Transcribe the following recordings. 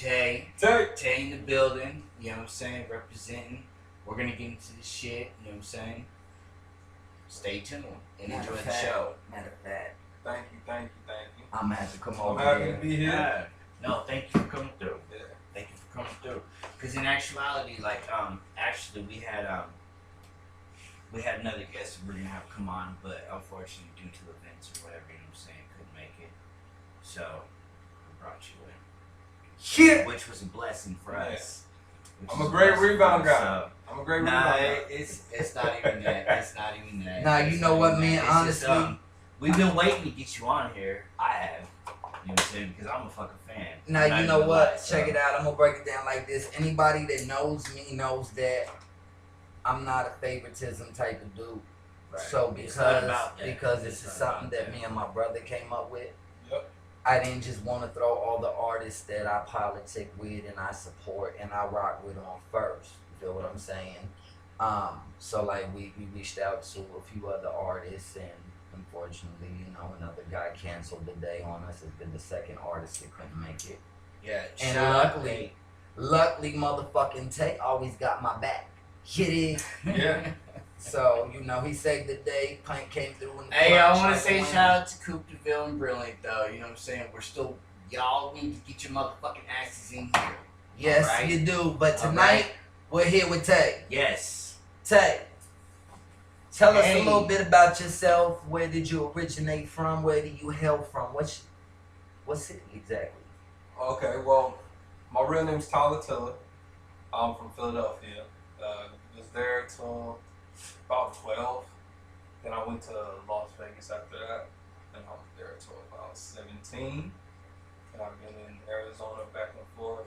Tay in the building, you know what I'm saying, representing. We're gonna get into this shit, you know what I'm saying? Stay tuned and enjoy the show. Matter of fact. Thank you. I'm gonna have to come I'm over happy here. to be here. Yeah. No, thank you for coming through. Yeah. Thank you for coming through. Because in actuality, like, actually we had another guest we were gonna have come on, but unfortunately due to events or whatever, you know what I'm saying, couldn't make it. So we brought you in. Shit. Which was a blessing for us. I'm a great rebound guy. I'm a great rebound guy. It's not even that. It's not even that. Nah, you know what, man? It's Honestly, just, we've been waiting to get you on here. I have. You know what I'm saying? Because I'm a fucking fan. now you know what? Check it out. I'm gonna break it down like this. Anybody that knows me knows that I'm not a favoritism type of dude. Right. So It's not about that. because this is It's not something about that that. me and my brother came up with. Yep. I didn't just want to throw all the artists that I politic with and I support and I rock with on first. You feel what I'm saying? So like we reached out to a few other artists and unfortunately, you know, another guy canceled the day on us. It's been the second artist that couldn't make it. Yeah. And luckily, motherfucking Tay always got my back. Kitty. Yeah. So, you know, he saved the day. Plank came through in the Hey, I clutch want to like say a shout out to Coop DeVille and Brilliant, though. You know what I'm saying? We're still, y'all need to get your motherfucking asses in here. Yes, Alright. you do. But Alright. tonight, we're here with Tay. Yes. Tay, tell us Hey. a little bit about yourself. Where did you originate from? Where do you hail from? What city exactly? Okay, well, my real name's Tyler Tiller. I'm from Philadelphia. Was there till about 12. Then I went to Las Vegas after that. And I was there till about 17. And I've been in Arizona back and forth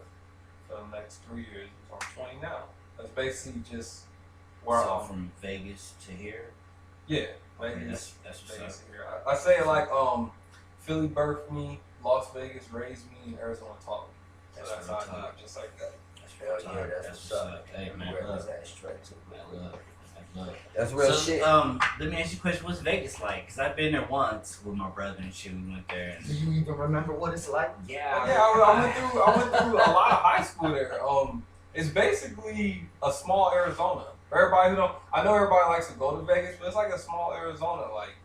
for the next 3 years. So I'm 20 now. That's basically just where So I'm from Vegas to here. Yeah, Okay, Vegas. that's what's Vegas up. here. I say it like Philly birthed me, Las Vegas raised me, and Arizona taught me. So that's real how I talk. do it, just like that. That's Hell real yeah, talk. that's That's what's what's up. up. Hey, man, Where look. is that straight to? Look. That's real So, shit. let me ask you a question. What's Vegas like? Because I've been there once with my brother and shit. We went there. Do you even remember what it's like? Yeah. Yeah, I went through a lot of high school there. It's basically a small Arizona. For everybody who don't, I know everybody likes to go to Vegas, but it's like a small Arizona. Like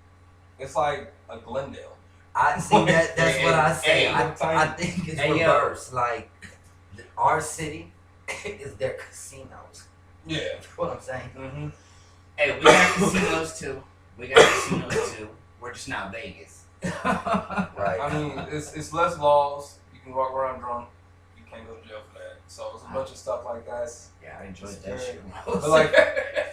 it's like a Glendale. I see that. That's what I say. Hey, I think it's hey, yo. reverse. Like our city is their casinos. Yeah. That's what I'm saying. Mm-hmm. Hey, we got casinos too. We're just not Vegas. Right. I mean, it's less laws. You can walk around drunk. You can't go to jail for that. So it's a bunch of stuff like that. Yeah, I enjoyed It's that very- shit. But like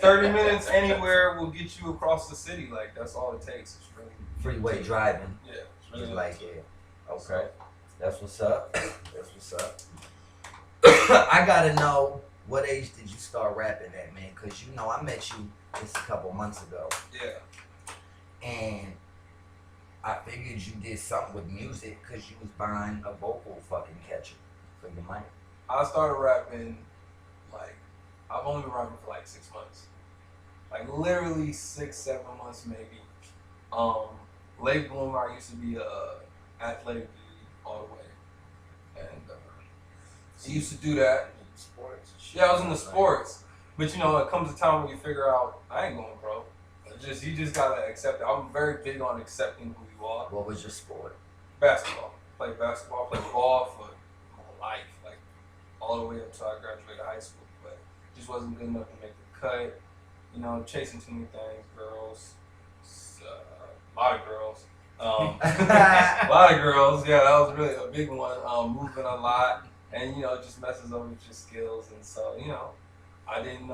30 minutes anywhere will get you across the city. Like that's all it takes. It's really Freeway driving. Yeah. It's Just really like it. Okay. So, That's what's up. That's what's up. I gotta know, what age did you start rapping at, man? Cause you know I met you just a couple months ago, yeah. and I figured you did something with music because you was buying a vocal fucking catcher for your mic. I started rapping, like, I've only been rapping for like 6 months. Like, literally 6-7 months, maybe. Late bloomer, I used to be a athletic dude all the way. And I used to do that. Sports. Yeah, I was in the sports. But, you know, it comes a time when you figure out, I ain't going pro. You just gotta accept it. I'm very big on accepting who you are. What was your sport? Basketball. Played basketball, played ball for my life. Like, all the way up until I graduated high school. But just wasn't good enough to make the cut. You know, chasing too many things, girls, a lot of girls. A lot of girls, yeah, that was really a big one. Moving a lot, and you know, it just messes up with your skills. And so, you know, I didn't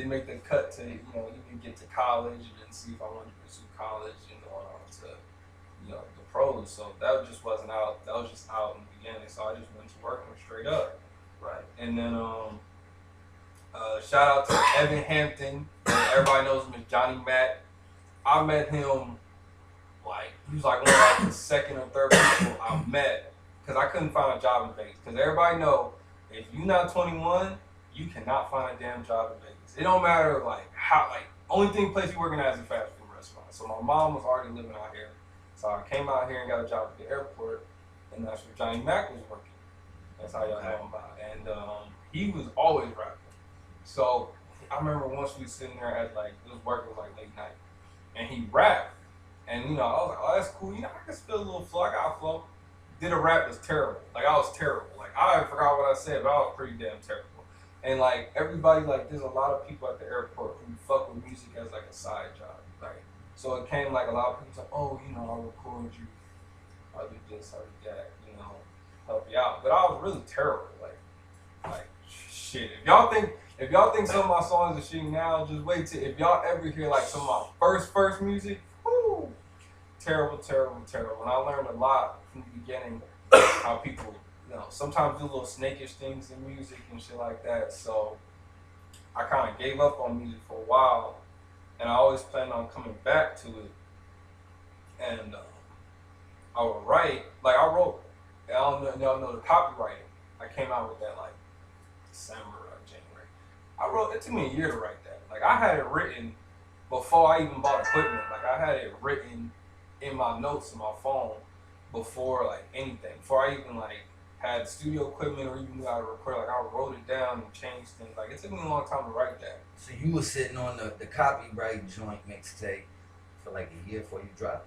make the cut to, you know, even get to college and then see if I wanted to pursue college and go on to, you know, the pros. So that just wasn't out. That was just out in the beginning. So I just went to working straight up, right? And then shout out to Evan Hampton. Everybody knows him as Johnny Matt. I met him, like, he was like one of like the second or third people I met because I couldn't find a job in Vegas. Because everybody know if you're not 21, you cannot find a damn job in Vegas. It don't matter like how, like, only place you working at is a fast food restaurant. So my mom was already living out here. So I came out here and got a job at the airport, and that's where Johnny Mac was working. And That's how y'all know him by. And he was always rapping. So I remember once we was sitting there at like, it was working like late night, and he rapped. And I was like, oh, that's cool. I can spit a little flow. I got a flow. Did a rap that's terrible. Like, I was terrible. Like, I forgot what I said, but I was pretty damn terrible. And like, everybody, like, there's a lot of people at the airport who fuck with music as like a side job, right? So it came like a lot of people like, oh, I'll record you, I'll do this, I'll do that, help you out. But I was really terrible. Like shit. If y'all think some of my songs are shit now, just wait till if y'all ever hear like some of my first music, whoo, terrible. And I learned a lot from the beginning how people, sometimes do little snakish things in music and shit like that. So I kind of gave up on music for a while, and I always planned on coming back to it. And I would write, like I wrote, I don't know the copywriting. I came out with that like December or January. It took me a year to write that. Like I had it written before I even bought equipment. Like I had it written in my notes in my phone before like anything. Before I even like had studio equipment or even knew how to record. Like I wrote it down and changed things. Like it took me a long time to write that. So you were sitting on the copyright joint mixtape for like a year before you dropped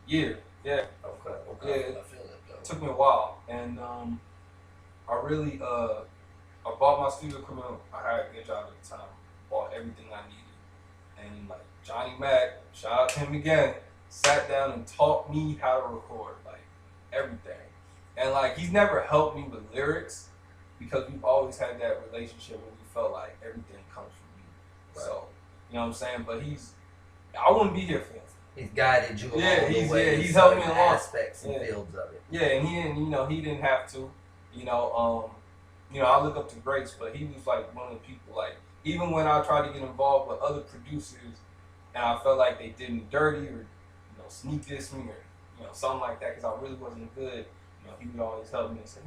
it? Yeah. Okay. Yeah, I feel it though. It took me a while, and I really I bought my studio equipment. I had a good job at the time. Bought everything I needed, and like Johnny Mac, shout out to him again, sat down and taught me how to record like everything. And like he's never helped me with lyrics because we've always had that relationship where we felt like everything comes from me. Right. So you know what I'm saying. But I wouldn't be here for him. He's guided you along the way. He's helped me along aspects and fields of it. Yeah, and he didn't have to. I look up to greats, but he was like one of the people. Like even when I tried to get involved with other producers, and I felt like they did me dirty or sneak this me or something like that because I really wasn't good. He would always help me and say,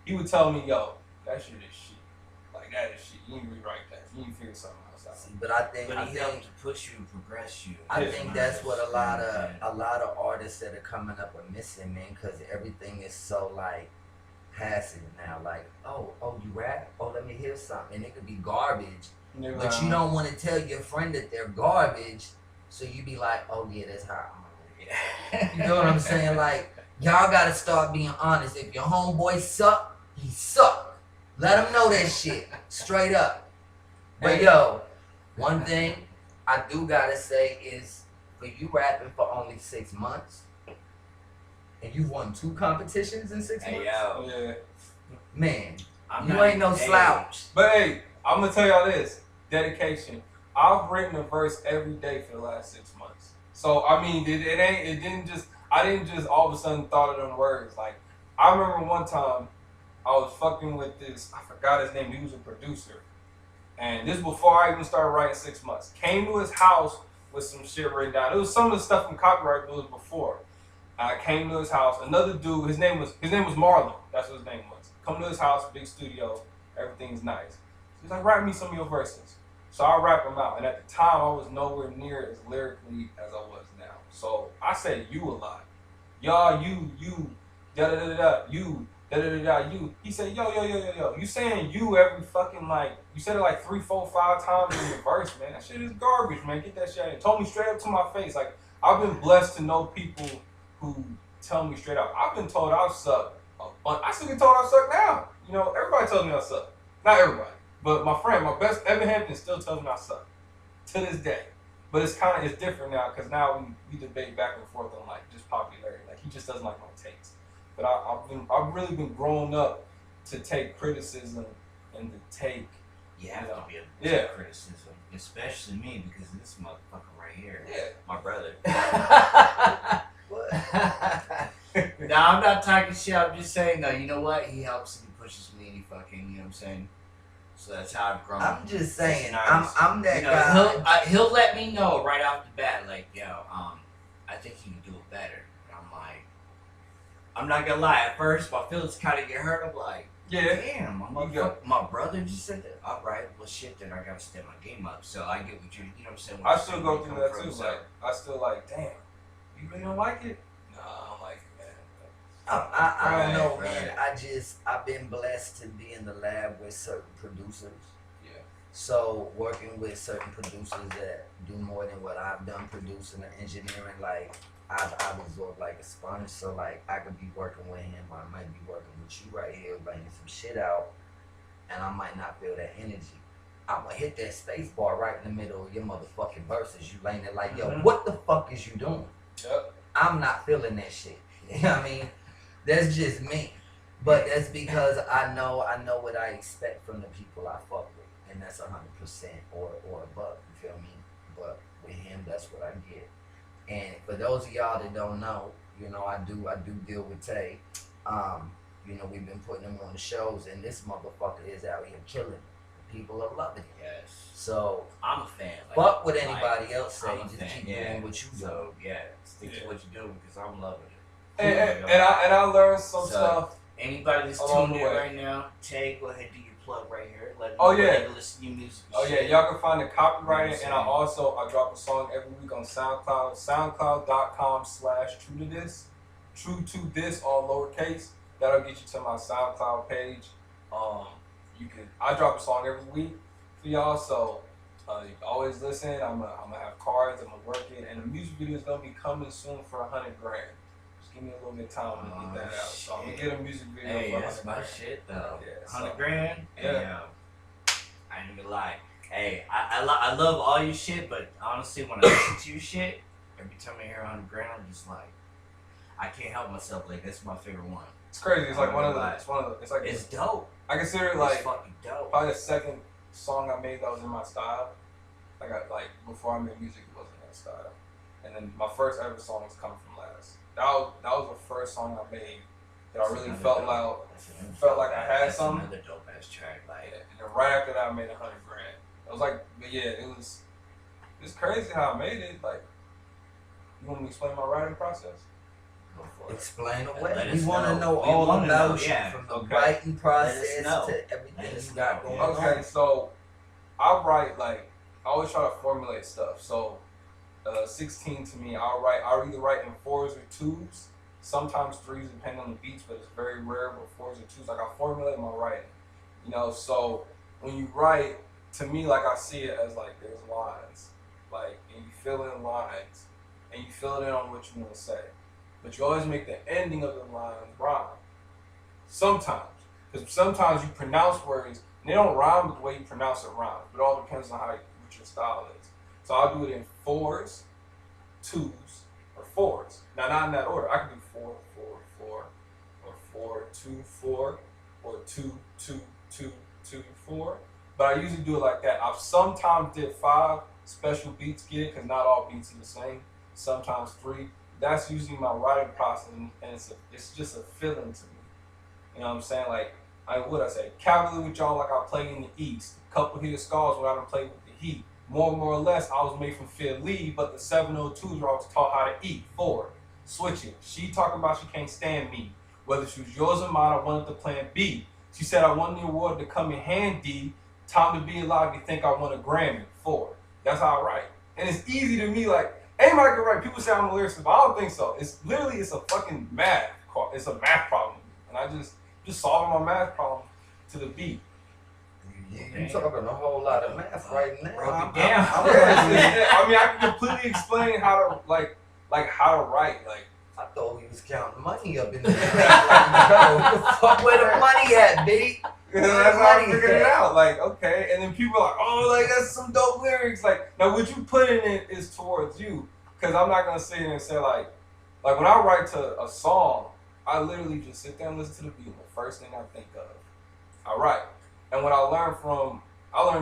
he would tell me, yo, that shit is shit. Like that is shit. You need to rewrite that. You need to figure something else out. But I think he helped to push you and progress you. I think that's what a lot of artists that are coming up are missing, man, because everything is so like passive now. Like, oh, you rap? Oh, let me hear something. And it could be garbage, but you don't want to tell your friend that they're garbage, so you be like, oh yeah, that's how I'm gonna. You know what I'm saying? Like, y'all gotta start being honest. If your homeboy suck, he suck. Let him know that shit straight up. But yo, one thing I do gotta say is, for you rapping for only 6 months, and you won 2 competitions in 6 months. Yeah. Man, you ain't no slouch. But hey, I'm gonna tell y'all this: dedication. I've written a verse every day for the last 6 months. So I mean, I didn't just all of a sudden thought of them words. Like I remember one time I was fucking with this. I forgot his name. He was a producer. And this before I even started writing 6 months. Came to his house with some shit written down. It was some of the stuff from copyright, but it was before. I came to his house. Another dude, his name was Marlon. That's what his name was. Come to his house, big studio, everything's nice. He's like, write me some of your verses. So I rap them out. And at the time, I was nowhere near as lyrically as I was now. So I said you a lot. Y'all, you, da-da-da-da-da, you, da-da-da-da, you. He said, yo. You saying you every fucking, like, you said it like 3, 4, 5 times in your verse, man. That shit is garbage, man. Get that shit out. He told me straight up to my face. Like, I've been blessed to know people who tell me straight up. I've been told I suck a bunch. I still get told I suck now. Everybody tells me I suck. Not everybody. But my friend, my best, Evan Hampton, still tells me I suck. To this day. But it's different now because now we debate back and forth on like just popularity. Like he just doesn't like my takes. But I've really been grown up to take criticism and to take. You have to be able to take criticism, especially me because of this motherfucker right here. Yeah, my brother. No, I'm not talking shit. I'm just saying though. You know what? He helps and he pushes me and he fucking. You know what I'm saying? So that's how I've grown. I'm just saying, I'm that guy. He'll let me know right off the bat, like, I think he can do it better. And I'm like, I'm not gonna lie. At first, my feelings kind of get hurt. I'm like, damn, my brother just said that. All right, well, shit, then I gotta step my game up. So I get what you know what I'm saying. I still go through that too. Like, I still like, damn, you really don't like it? Nah, I'm like, man, I don't know, Right. man. I've been blessed to be in the lab with certain producers. Yeah. So working with certain producers that do more than what I've done producing and engineering, like I've absorbed like a sponge. So like I could be working with him, or I might be working with you right here, laying some shit out, and I might not feel that energy. I'm gonna hit that space bar right in the middle of your motherfucking verses. You laying it like, yo, what the fuck is you doing? Yep. I'm not feeling that shit. You know what I mean? That's just me. But that's because I know what I expect from the people I fuck with. And that's 100% or above, you feel me? But with him, that's what I get. And for those of y'all that don't know, you know, I do deal with Tay. You know, we've been putting him on the shows, and this motherfucker is out here killing it. People are loving it. Yes. So I'm a fan. fuck what anybody else say. I'm a Just fan. keep doing what you do. So stick to what you do because I'm loving it. And I learned some stuff. Anybody that's tuned in right now, Tay, go ahead and do your plug right here. Let them listen to your music. Y'all can find the copyright, and I drop a song every week on SoundCloud, soundcloud.com/true to this, true to this, all lowercase. That'll get you to my SoundCloud page. I drop a song every week for y'all, so you can always listen. I'm gonna have cards, I'm gonna work it, and the music video is gonna be coming soon for $100,000. Just give me a little bit of time to get that out. So I'm gonna get a music video for $100,000. That's my shit though. Yeah, $100,000. Yeah. I ain't gonna lie. Hey, I love all your shit, but honestly, when I listen to your shit, every time I hear $100,000, I'm just like, I can't help myself. Like that's my favorite one. It's crazy. It's like it's dope. I consider it It's like fucking dope. probably the second song I made that was in my style. Before I made music, it wasn't that style. And then my first ever song was Coming From Last. That was the first song I made that I really felt like I had something. Another dope ass track. Like, and then right after that, I made $100,000. I was like, it's crazy how I made it. Like, you want me to explain my writing process? go for it. Explain away. Let We us want to know We all wanna about know, you, yeah. from the Okay. writing process Let us know. to everything Let us you got know, going yeah. Okay, on. so I write I always try to formulate stuff. So 16 to me, I'll either write in 4s or 2s, sometimes 3s depending on the beats, but it's very rare with 4s or 2s. Like I formulate my writing, you know. So when you write, to me, like I see it as like there's lines, like, and you fill in lines, and you fill it in on what you want to say, but you always make the ending of the lines rhyme. Sometimes, because sometimes you pronounce words and they don't rhyme, but the way you pronounce it rhymes. But it all depends on what your style is. So I'll do it in 4s, 2s, or 4s. Now, not in that order. I can do 4, 4, 4, or 4, 2, 4, or 2, 2, 2, 2, 4. But I usually do it like that. I've sometimes did 5 special beats get it, because not all beats are the same. Sometimes 3. That's usually my writing process, and it's just a feeling to me. You know what I'm saying? Like, what I say, cavalier with y'all like I play in the East. Couple here scars when I done played with the Heat. More or less, I was made from Philly, but the 702s where I was taught how to eat. 4. Switching. She talking about she can't stand me. Whether she was yours or mine, I wanted the plan B. She said I won the award to come in handy. Time to be alive, you think I won a Grammy. 4. That's how I write. And it's easy to me, like, anybody can write. People say I'm a lyricist, but I don't think so. It's a fucking math. It's a math problem. And I just solving my math problem to the beat. You talking a whole lot of math right now. I mean, I can completely explain how to how to write. Like, I thought we was counting money up in there. Like, the fuck where the money at, B? That's how I figured it out. Like, okay, and then people are like, oh, like that's some dope lyrics. Like, now what you put in it is towards you, because I'm not gonna sit here and say like when I write to a song, I literally just sit there and listen to the beat. The first thing I think of, I write. And what I learned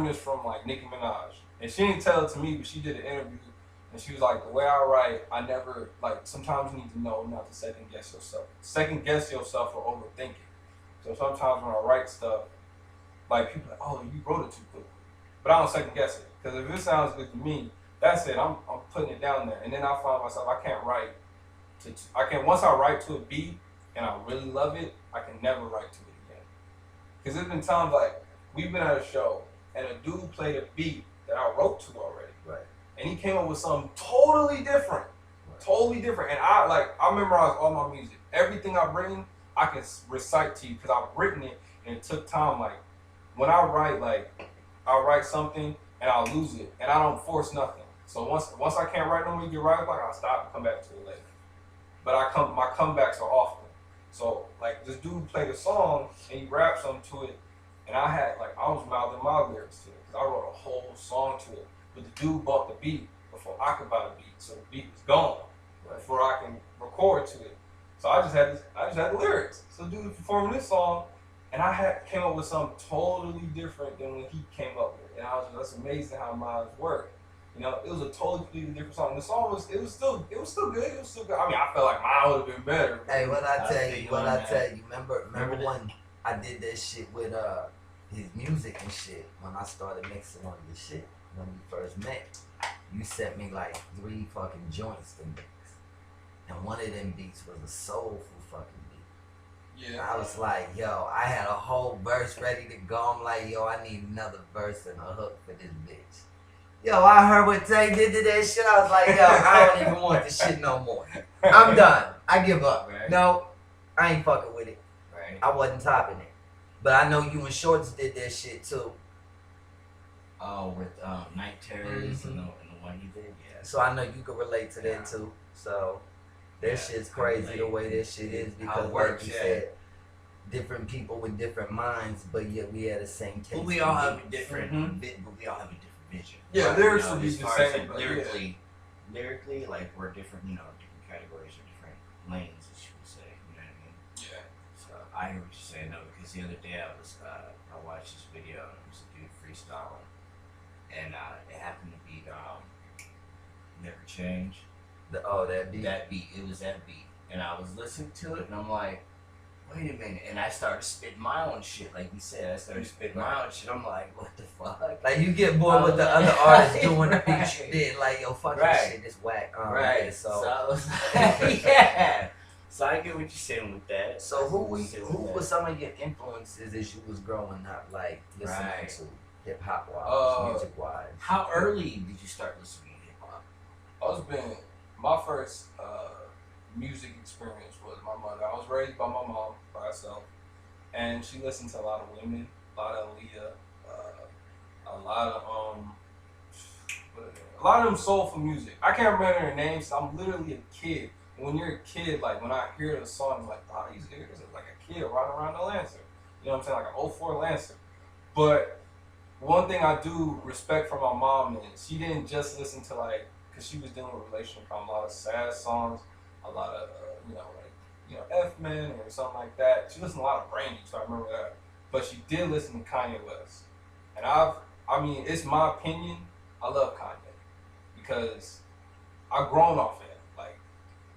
this from like Nicki Minaj, and she didn't tell it to me, but she did an interview, and she was like, the way I write, I never sometimes you need to know not to second guess yourself or overthink it. So sometimes when I write stuff, like people are like, oh, you wrote it too quickly. But I don't second guess it. Because if it sounds good to me, that's it. I'm putting it down there. And then I find myself, once I write to a beat and I really love it, I can never write to it again. Because there's been times like, we've been at a show and a dude played a beat that I wrote to already. Right. And he came up with something totally different. Right. Totally different. And I memorize all my music. everything I've written, I can recite to you because I've written it and it took time. Like when I write, like I'll write something and I'll lose it, and I don't force nothing. So once I can't write no more, get right, like I'll stop and come back to it later. But my comebacks are often. So like this dude played a song and he rapped something to it, and I was mouthing my lyrics to it because I wrote a whole song to it. But the dude bought the beat before I could buy the beat, so the beat was gone before I can record to it. So I just had the lyrics. So the dude was performing this song, and I came up with something totally different than when he came up with it. And that's amazing how minds work. You know, it was a totally different song. The song was still good. It was still good. I mean, I felt like mine would have been better. Hey, what I tell you, remember when I did that shit with his music and shit, when I started mixing on your shit, when we first met, you sent me like 3 fucking joints to mix. And one of them beats was a soulful fucking beat. Yeah. I was like, yo, I had a whole verse ready to go. I'm like, yo, I need another verse and a hook for this bitch. Yo, I heard what Tay did to that shit. I was like, yo, I don't even want this shit no more. I'm done. I give up. Right. No, I ain't fucking with it. Right. I wasn't topping it. But I know you and Shorts did that shit too. Oh, with Night Terrors and the one you did, yeah. So I know you can relate to that too. So that shit's crazy the way that shit is because like you said, different people with different minds, but yet we had the same taste. But we all have a different but we all have a different vision. Yeah, right? lyrics will be the same. Like, lyrically, like we're different, different categories or different lanes, as you would say. You know what I mean? Yeah. So I hear what you're saying though, because the other day I watched this video and it was a dude freestyling, and it happened to be Never Change. That beat. That beat. It was that beat, and I was listening to it, and I'm like, wait a minute, and I started spitting my own shit, like you said. I started spitting my own shit. I'm like, what the fuck? Like you get bored with the other artists doing the beats you did, like yo, fuck this shit, this whack. Right. So I was like, yeah. So I get what you're saying with that. So who was some of your influences as you was growing up, like listening to hip hop wise, music wise? How early did you start listening to hip hop? My first music experience was my mother. I was raised by my mom by herself, and she listened to a lot of women, a lot of Aaliyah, a lot of them soulful music. I can't remember their names. I'm literally a kid. And when you're a kid, like when I hear the song, I'm like, oh, these niggas are like a kid riding around the Lancer. You know what I'm saying? Like an '04 Lancer. But one thing I do respect from my mom is she didn't just listen to because she was dealing with relationship problems, a lot of sad songs, a lot of F-Men or something like that. She listened to a lot of Brandy, so I remember that. But she did listen to Kanye West, and it's my opinion. I love Kanye because I've grown off of him. Like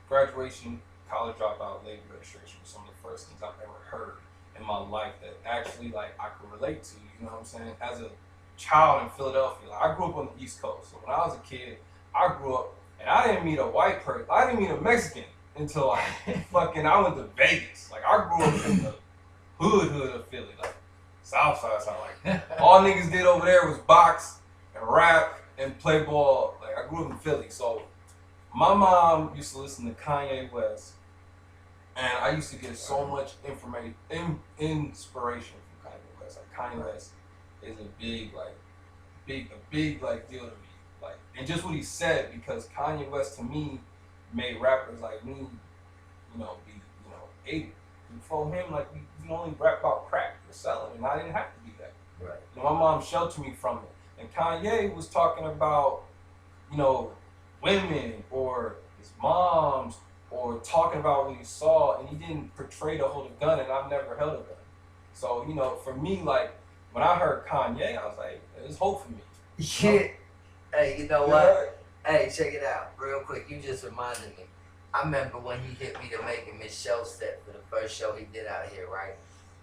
graduation, college dropout, late registration was some of the first things I've ever heard in my life that actually I could relate to. You know what I'm saying? As a child in Philadelphia, I grew up on the East Coast, so when I was a kid, I grew up, and I didn't meet a white person. I didn't meet a Mexican until I went to Vegas. Like I grew up in the hood of Philly, like South Side. Like all niggas did over there was box and rap and play ball. Like I grew up in Philly, so my mom used to listen to Kanye West, and I used to get so much inspiration from Kanye West. Like Kanye West is a big deal to me. And just what he said, because Kanye West to me made rappers like me, be able. Before him, we can only rap about crack or selling, and I didn't have to do that. Right. My mom sheltered me from it. And Kanye was talking about, women or his moms or talking about what he saw, and he didn't portray to hold a gun, and I've never held a gun. So, for me, when I heard Kanye, I was like, there's hope for me. Yeah. Hey, you know what? Hey, check it out. Real quick, you just reminded me. I remember when he hit me to make him his show set for the first show he did out here, right?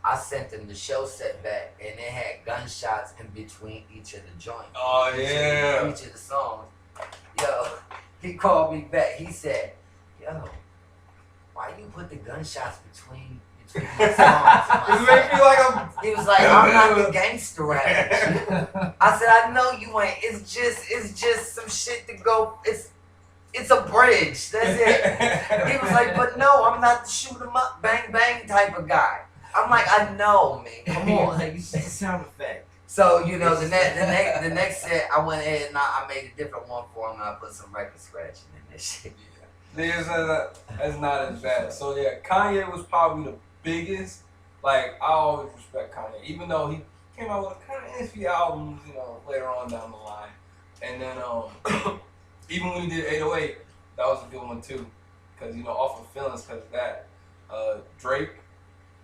I sent him the show set back, and it had gunshots in between each of the joints. Oh, yeah. Each of the songs. Yo, he called me back. He said, yo, why you put the gunshots between the songs? It made me like He was like, I'm not the gangster rapper. I said, I know you ain't. It's just some shit to go. It's It's a bridge. That's it. He was like, but no, I'm not the shoot 'em up, bang bang type of guy. I'm like, I know, man. Come on. Like, it's a sound effect. So the next set, I went ahead and I made a different one for him. I put some record scratching in this shit. That's not as bad. So yeah, Kanye was probably the biggest. Like I always respect Kanye, even though he came out with kind of iffy albums, later on down the line. And then even when he did 808, that was a good one too, because off of Feelings, because of that. Drake,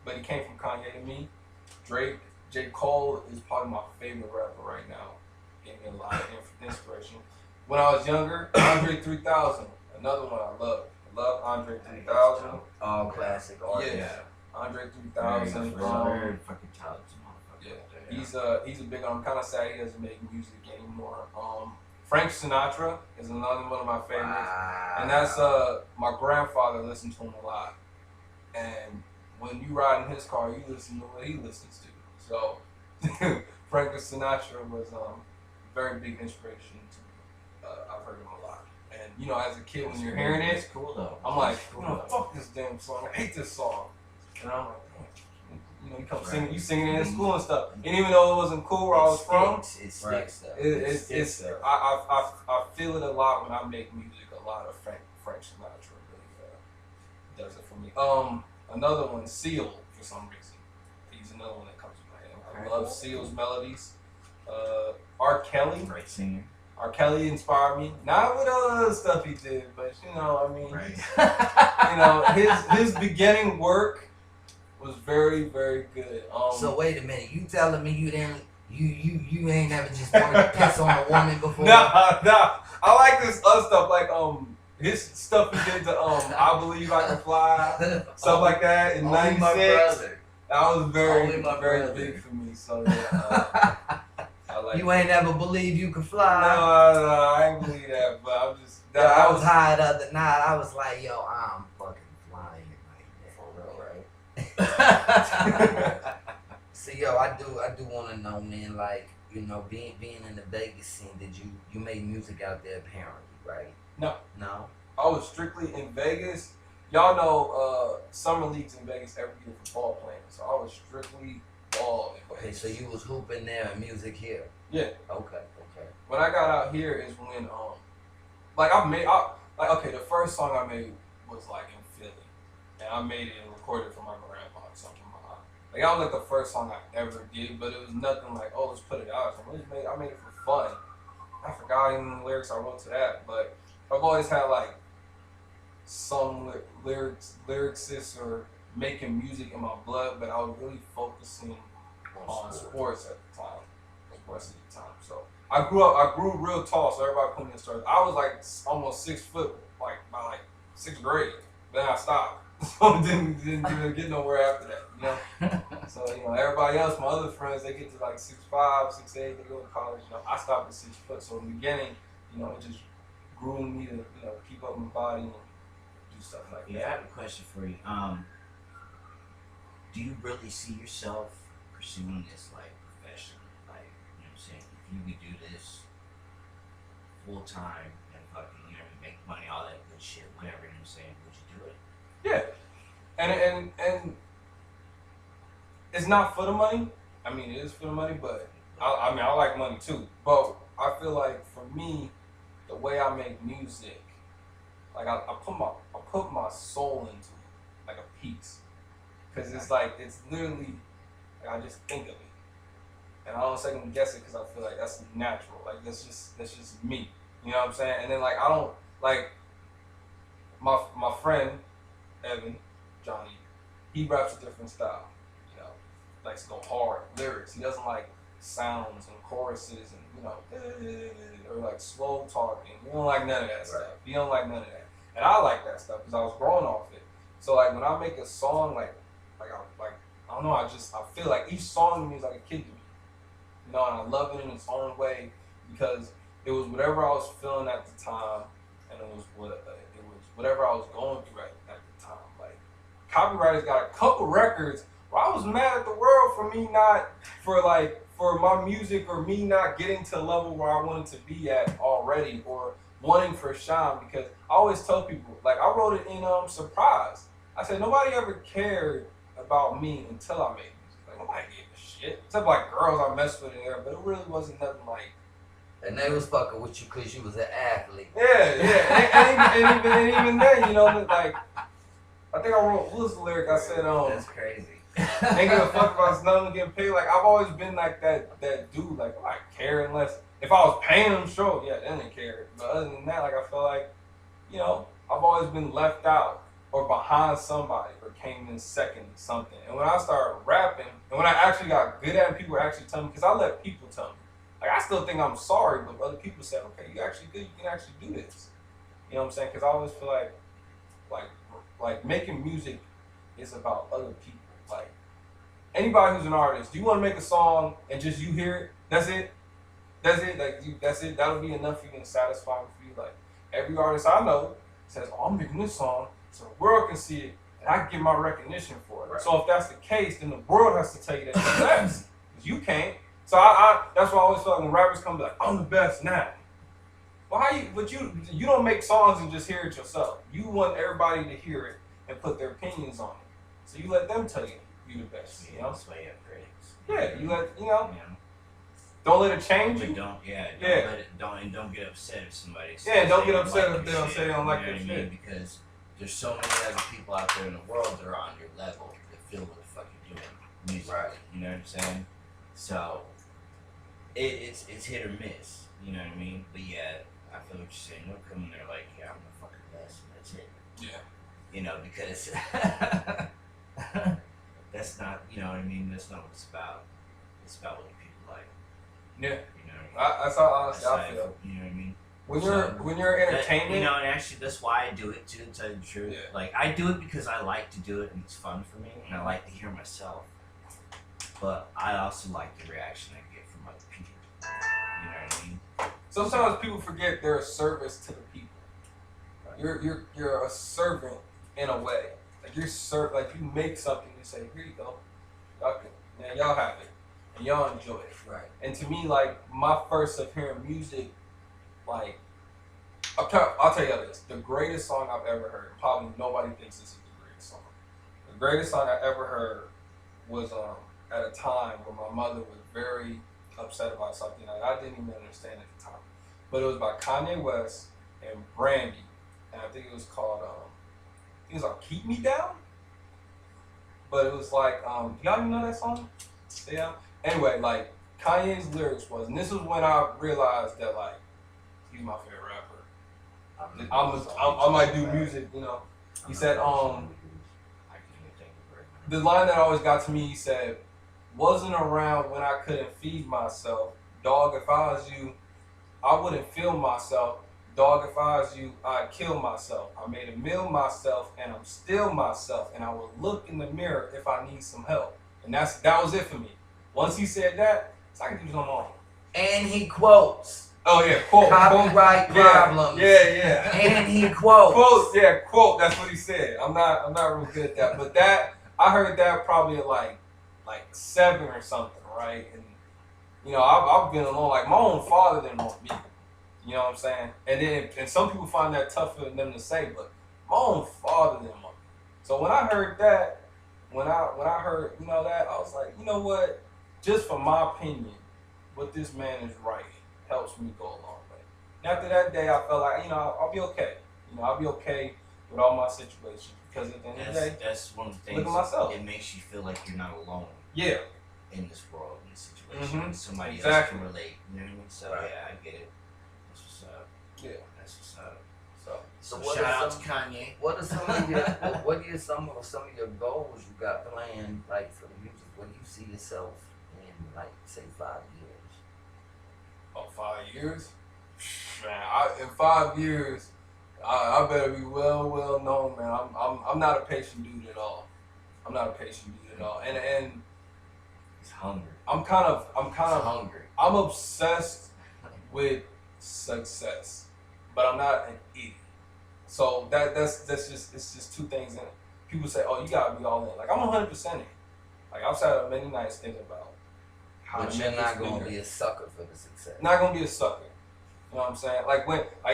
but he came from Kanye to me. Drake, J. Cole is probably my favorite rapper right now. Gave me a lot of inspiration. When I was younger, Andre 3000, another one I love. I love Andre 3000. All classic artists. Yeah. Andre 3000. Very fucking talented motherfucker. Yeah. He's a big one. I'm kind of sad he doesn't make music anymore. Frank Sinatra is another one of my favorites. Wow. And that's my grandfather listened to him a lot. And when you ride in his car, you listen to what he listens to. So Frank Sinatra was a very big inspiration to me. I've heard him a lot. And as a kid when you're hearing it, it's cool though. I'm like, fuck this damn song. I hate this song. And I'm like, you come singing, you singing it in school and stuff. And even though it wasn't cool where I was from, it sticks though. It's I feel it a lot when I make music. A lot of Frank Sinatra really does it for me. Another one, Seal, for some reason. He's another one that comes to my head. I love Seal's melodies. R. Kelly. Great singer. R. Kelly inspired me. Not with all the other stuff he did, but his beginning work was very, very good. So wait a minute, you telling me you didn't, you ain't never just wanted to piss on a woman before? No. I like this other stuff, like his stuff he did to I Believe I Can Fly, stuff like that in '96. That was very, very big for me. So yeah, I like. You ain't ever believe you could fly. No, I ain't believe that, but I'm just. I was high the other night. I was like, yo, I'm fucking flying like that. For real, right? So yo, I do want to know, man. Like, being in the Vegas scene, did you made music out there apparently, right? No. No. I was strictly in Vegas. Y'all know summer leagues in Vegas every year for ball playing, so I was strictly ball in Vegas. Okay, so you was hooping there and music here. Yeah. Okay. When I got out here is when the first song I made was like in Philly, and I made it and recorded for my grandpa or something. Like that was like the first song I ever did, but it was nothing like, oh, let's put it out. So I made it for fun. I forgot even the lyrics I wrote to that, but I've always had like some lyricists or making music in my blood, but I was really focusing on sports at the time. So I grew real tall, so everybody put me in stars. I was like almost 6 foot, like by like 6th grade. Then I stopped. So didn't really get nowhere after that, So, everybody else, my other friends, they get to like 6'5", 6'8", they go to college. I stopped at 6 foot. So in the beginning, it just grew me to, keep up my body and do stuff like that. Yeah, I have a question for you. Do you really see yourself pursuing this like profession? Like, what I'm saying? If you could do this full time and fucking, make money, all that good shit, whatever, what I'm saying, would you do it? Yeah, and it's not for the money. I mean, it is for the money, but I like money too. But I feel like for me, the way I make music, like I put my soul into it, like a piece, because it's literally like I just think of it, and I don't second guess it because I feel like that's natural. Like that's just me. You know what I'm saying? And then like I don't like my friend Evan, Johnny, he raps a different style, likes to go hard, lyrics. He doesn't like sounds and choruses and, or like slow talking. He don't like none of that stuff. He don't like none of that. And I like that stuff because I was growing off it. So like when I make a song, I don't know, I feel like each song to me is like a kid to me. And I love it in its own way because it was whatever I was feeling at the time, and it was whatever I was going through at the time. Like copywriters got a couple records where I was mad at the world for me not for my music or me not getting to the level where I wanted to be at already, or wanting for Sean because I always tell people, like I wrote it in Surprise. I said nobody ever cared about me until I made music. Like nobody gave a shit. Except like girls I messed with in there, but it really wasn't nothing like. And they was fucking with you because you was an athlete. Yeah. And even then, you know, like I think I wrote, what was the lyric? I said, That's crazy. ain't give a fuck about nothing getting paid. Like I've always been like that dude. Like I care unless if I was paying them, sure, yeah, then they care. But other than that, like I feel like, you know, I've always been left out or behind somebody or came in second to something. And when I started rapping, and when I actually got good at it, people were actually telling me because I let people tell me. Like I still think I'm sorry, but other people said, okay, you actually good. You can actually do this. You know what I'm saying? Because I always feel like making music is about other people. Like anybody who's an artist, do you want to make a song and just you hear it? That's it. That's it. Like that's it. That'll be enough for you and satisfying for you. Like every artist I know says, "Oh, I'm making this song so the world can see it and I can get my recognition for it." Right. So if that's the case, then the world has to tell you that you're the best because you can't. So I that's why I always feel like when rappers come like, "I'm the best now." Well, how you? But you don't make songs and just hear it yourself. You want everybody to hear it and put their opinions on it. So you let them tell you the best. Yeah, you know? that's why you have critics. Yeah, you let Don't let it change you. Don't let it. Don't get upset if somebody. Don't get upset if they don't say they don't like your shit. Because there's so many other people out there in the world that are on your level that feel what the fuck you're doing musically. Right. You know what I'm saying? So it's hit or miss. You know what I mean? But yeah, I feel what you're saying. They'll come in there like, yeah, I'm the fucking best, and that's it. Yeah. You know, because that's not, you know what I mean? That's not what it's about. It's about what people like. Yeah. You know, that's how honestly I feel. You know what I mean? When you're entertainment, you know, and actually that's why I do it too, to tell you the truth. Yeah. Like I do it because I like to do it and it's fun for me and I like to hear myself. But I also like the reaction I get from other people. You know what I mean? sometimes people forget they're a service to the people. You're a servant in a way. Like like you make something, you say, here you go. Y'all have it. And y'all enjoy it. Right. And to me, like my first of hearing music, like I'll tell you this, the greatest song I've ever heard, probably nobody thinks this is the greatest song. The greatest song I ever heard was at a time when my mother was very upset about something that I didn't even understand at the time. But it was by Kanye West and Brandy. And I think it was called Keep Me Down? But it was like, y'all even know that song? Yeah. Anyway, like Kanye's lyrics was, and this is when I realized that like he's my favorite rapper. I might do music, you know. He said, the line that always got to me, he said, wasn't around when I couldn't feed myself. Dog, if I was you, I wouldn't feel myself. Dog, if I was you, I'd kill myself. I made a meal myself, and I'm still myself, and I will look in the mirror if I need some help. And that was it for me. Once he said that, so I can do something on. And he quotes. Oh yeah, quote. Copyright problems. Yeah. And he quotes. Quote. That's what he said. I'm not real good at that, but that I heard that probably at like 7 or something, right? And you know, I've been alone. Like my own father didn't want me. You know what I'm saying? And some people find that tough for them to say, but my own father didn't want me. So when I heard that, when I heard that, I was like, you know what? Just for my opinion, what this man is writing helps me go a long way. And after that day, I felt like I'll be okay. I'll be okay with all my situations because at the end of the day, that's one of the things. Look at myself. It makes you feel like you're not alone. Yeah. In this world, in this situation, Mm-hmm. somebody else can relate. You know what I mean? So right. Yeah, I get it. That's what's up. Yeah. That's what's up. So shout out to Kanye. What are some of your some of your goals you got planned, like for the music? Where do you see yourself in, like, say 5 years? Oh, 5 years? Man, in 5 years, I better be well known, man. I'm not a patient dude at all. And he's hungry. I'm kind of hungry. I'm obsessed with success, but I'm not an idiot. So that's just two things in it. People say, "Oh, you gotta be all in." Like I'm 100% in. Like I've sat up many nights thinking about how but to you're make not this gonna bigger. be a sucker for the success. Not gonna be a sucker. You know what I'm saying? Like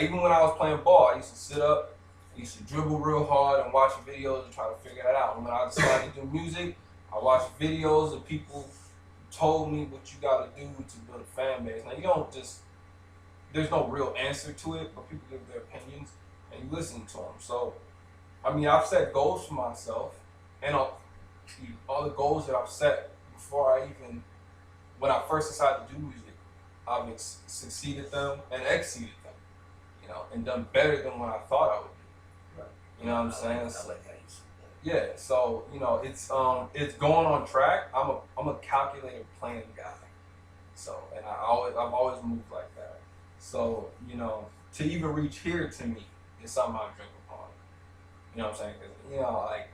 even when I was playing ball, I used to sit up, I used to dribble real hard and watch videos and try to figure that out. And when I decided to do music, I watched videos of people who told me what you got to do to build a fan base. Now you don't just, there's no real answer to it, but people give their opinions and you listen to them. So, I mean, I've set goals for myself, and all the goals that I've set before when I first decided to do music, I've succeeded them and exceeded them, you know, and done better than what I thought I would do. Right. You know what I'm saying? I like how you said that. Yeah, so you know, it's going on track. I'm a calculated plan guy. So, and I've always moved like that. So, you know, to even reach here to me is something I drink upon. You know what I'm saying? 'Cause, you know, like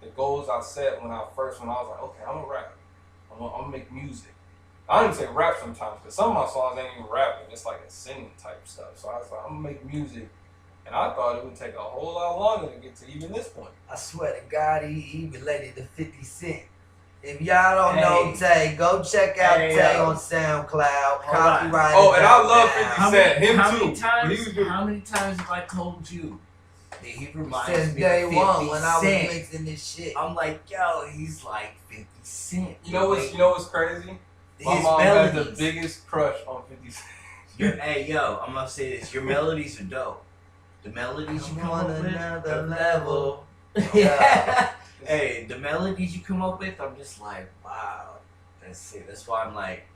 the goals I set when I was like, okay, I'm gonna rap. I'm gonna make music. I don't even say rap sometimes, because some of my songs ain't even rapping. It's like a singing type stuff. So I was like, I'm gonna make music. And I thought it would take a whole lot longer to get to even this point. I swear to God, he related to 50 Cent. If y'all don't know Tay, go check out Tay on SoundCloud. Copyright. Oh, and I love 50 Cent. Him too. How many times have I told you that he reminds Since me day of 50 one when I was Cent? mixing this shit. I'm like, yo, he's like 50 Cent. You know what's crazy? My His mom melodies. has the biggest crush on 50 Cent. Hey, yo, I'm gonna say this. Your melodies are dope. The melodies you come up with, another level. Yeah. Hey, the melodies you come up with, I'm just like, wow. That's it. That's why I'm like,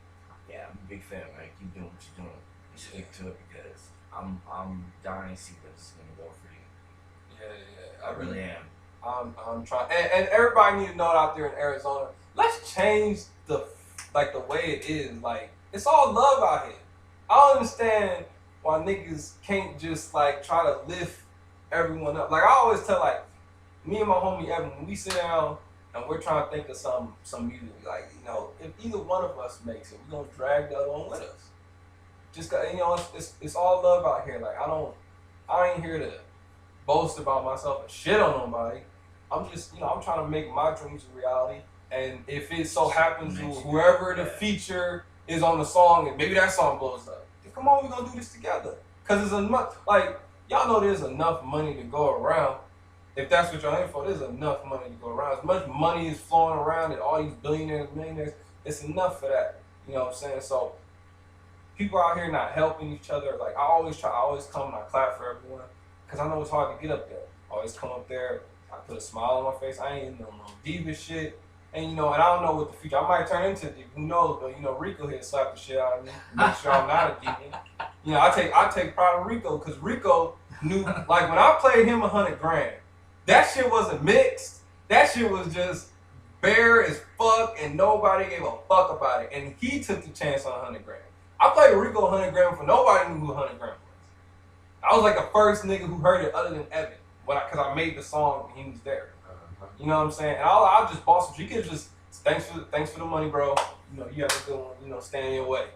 yeah, I'm a big fan, man. Keep doing what you're doing. Stick to it because I'm dying to see where this is gonna go for you. Yeah. I really am. I'm trying, and everybody need to know it out there in Arizona. Let's change the way it is. Like, it's all love out here. I don't understand why niggas can't just like try to lift everyone up. Like I always tell, like me and my homie Evan, when we sit down and we're trying to think of some music, like, you know, if either one of us makes it, we're gonna drag the other one with us. Just 'cause, you know, it's all love out here. Like I ain't here to boast about myself and shit on nobody. I'm just, you know, I'm trying to make my dreams a reality. And if it so happens whoever the feature is on the song and maybe that song blows up, then come on, we're gonna do this together. Cause there's enough, like, y'all know there's enough money to go around. If that's what y'all in for, there's enough money to go around. As much money is flowing around and all these billionaires, millionaires, it's enough for that. You know what I'm saying? So people out here not helping each other. Like I always come and I clap for everyone. Cause I know it's hard to get up there. I always come up there, I put a smile on my face. I ain't no diva shit. And you know, and I don't know what the future, I might turn into a diva, who knows, but you know, Rico here slap the shit out of me, make sure I'm not a diva. You know, I take pride in Rico, because Rico knew, like when I played him $100,000, that shit wasn't mixed, that shit was just bare as fuck and nobody gave a fuck about it. And he took the chance on $100,000. I played Rico $100,000 for nobody knew who $100,000 was. I was like the first nigga who heard it other than Evan, because I made the song and he was there. You know what I'm saying? And I just bought some shit. You could just, thanks for the money, bro. You know, you have to go, you know, stand in your way.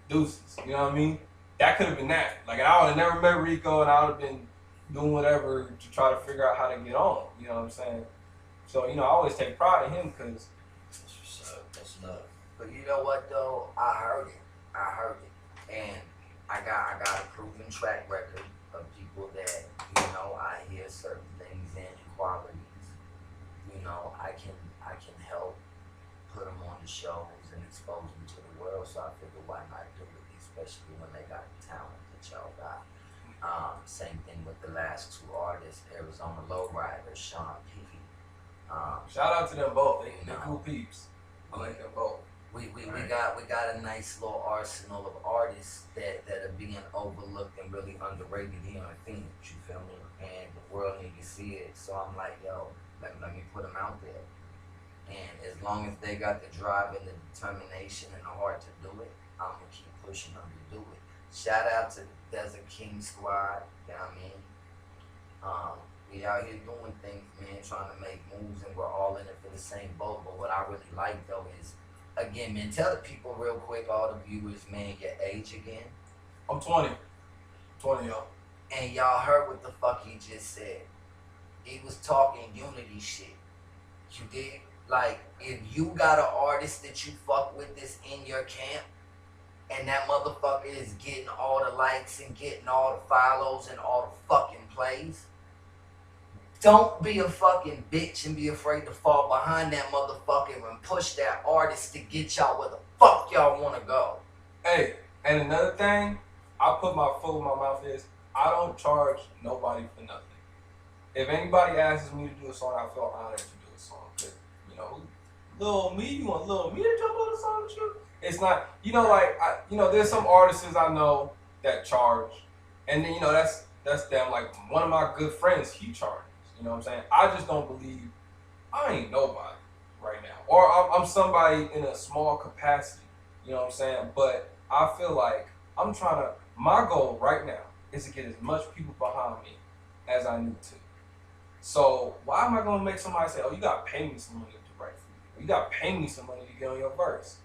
Deuces. You know what I mean? That could have been that. Like, I would have never met Rico and I would have been doing whatever to try to figure out how to get on. You know what I'm saying? So, you know, I always take pride in him because that's what's up. That's love. But you know what though? I heard it. And I got a proven track record of people that, you know, I hear certain things and qualities. You know, I can help put them on the shows and expose them to the world. So I figured, why not do it, especially when they got the talent that y'all got. Same thing with the last two artists, Arizona Lowrider, Sean P. Shout out to them both. They're cool peeps. I like them both. We got a nice little arsenal of artists that are being overlooked and really underrated here in Phoenix. You feel me? And the world need to see it. So I'm like, yo, let me put them out there. And as long as they got the drive and the determination and the heart to do it, I'm gonna keep pushing them to do it. Shout out to the Desert King Squad. You know what I mean? We out here doing things, man, trying to make moves, and we're all in it for the same boat. But what I really like though is, again, man, tell the people real quick, all the viewers, man, your age again. I'm 20. 20, y'all. And y'all heard what the fuck he just said. He was talking unity shit. You dig? Like, if you got an artist that you fuck with that's in your camp, and that motherfucker is getting all the likes and getting all the follows and all the fucking plays. Don't be a fucking bitch and be afraid to fall behind that motherfucker and push that artist to get y'all where the fuck y'all want to go. Hey, and another thing, I put my foot in my mouth is, I don't charge nobody for nothing. If anybody asks me to do a song, I feel honored to do a song. Cause, you know, little me, you want little me to jump on a song with you? It's not, you know, like, there's some artists I know that charge. And then, that's them. Like, one of my good friends, he charges. You know what I'm saying? I just don't believe I ain't nobody right now. Or I'm somebody in a small capacity. You know what I'm saying? But I feel like my goal right now is to get as much people behind me as I need to. So why am I going to make somebody say, oh, you got to pay me some money to write for you? Or you got to pay me some money to get on your verse?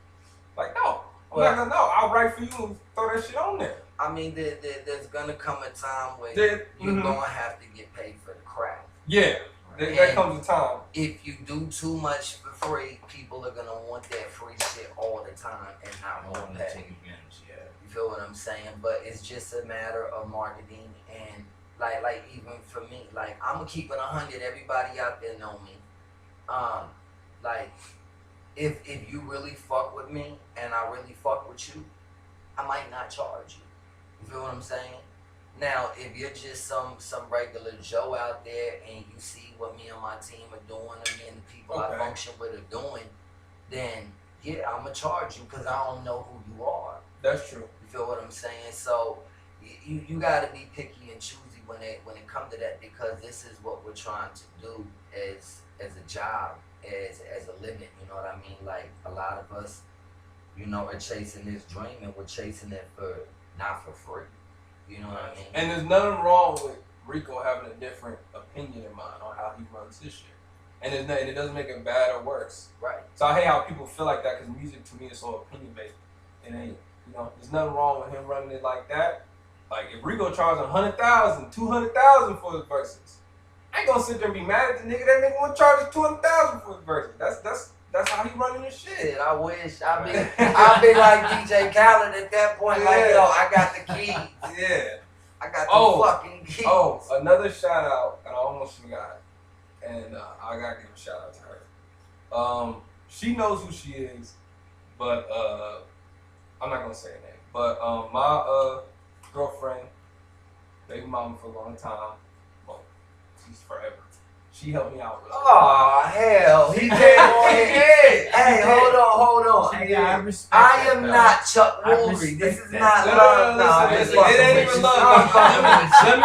Like, no. I'm not going to know. I'll write for you and throw that shit on there. I mean, there's going to come a time where you're going to have to get paid for the craft. Yeah, that comes a time. If you do too much for free, people are going to want that free shit all the time and not want to pay. You feel what I'm saying? But it's just a matter of marketing and like even for me, like I'm gonna keep it 100. Everybody out there know me. Like if you really fuck with me and I really fuck with you, I might not charge you. You feel what I'm saying? Now, if you're just some regular Joe out there and you see what me and my team are doing, and me and the people I function with are doing, then yeah, I'm gonna charge you because I don't know who you are. That's true. You feel what I'm saying? So you gotta be picky and choosy when it comes to that, because this is what we're trying to do as a job, as a living. You know what I mean? Like a lot of us, are chasing this dream and we're chasing it not for free. You know what I mean? And there's nothing wrong with Rico having a different opinion in mind on how he runs his shit. And it doesn't make it bad or worse. Right. So I hate how people feel like that, because music to me is so opinion based. It ain't. There's nothing wrong with him running it like that. Like if Rico charging 100,000, 200,000 for his verses, I ain't gonna sit there and be mad at the nigga. That nigga wanna charge 200,000 for his verses. That's how he running his shit. I wish I'd be like DJ Khaled at that point. Yeah. Like, yo, I got the keys. Yeah. I got the fucking keys. Oh, another shout out, and I almost forgot. And I gotta give a shout out to her. She knows who she is, but I'm not gonna say her name. But my girlfriend, baby mama for a long time, well, she's forever. She helped me out with it. Oh, hell. He did. Hey, hold on. Hey, I am not Chuck Woolery. This is not love. No, it ain't even love. Let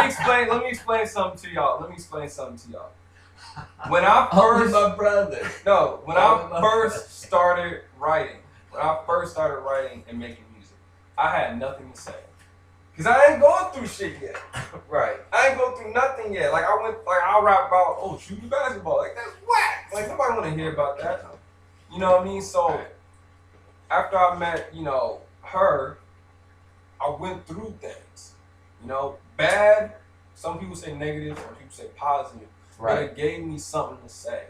me explain something to y'all. When I first, my brother. No, when I first started writing and making music, I had nothing to say. Cause I ain't going through shit yet. Right. I ain't going through nothing yet. Like I'll rap about, shooting basketball. Like that's whack. Like nobody wanna hear about that. You know what I mean? So after I met, her, I went through things. Bad. Some people say negative, some people say positive. Right. But it gave me something to say.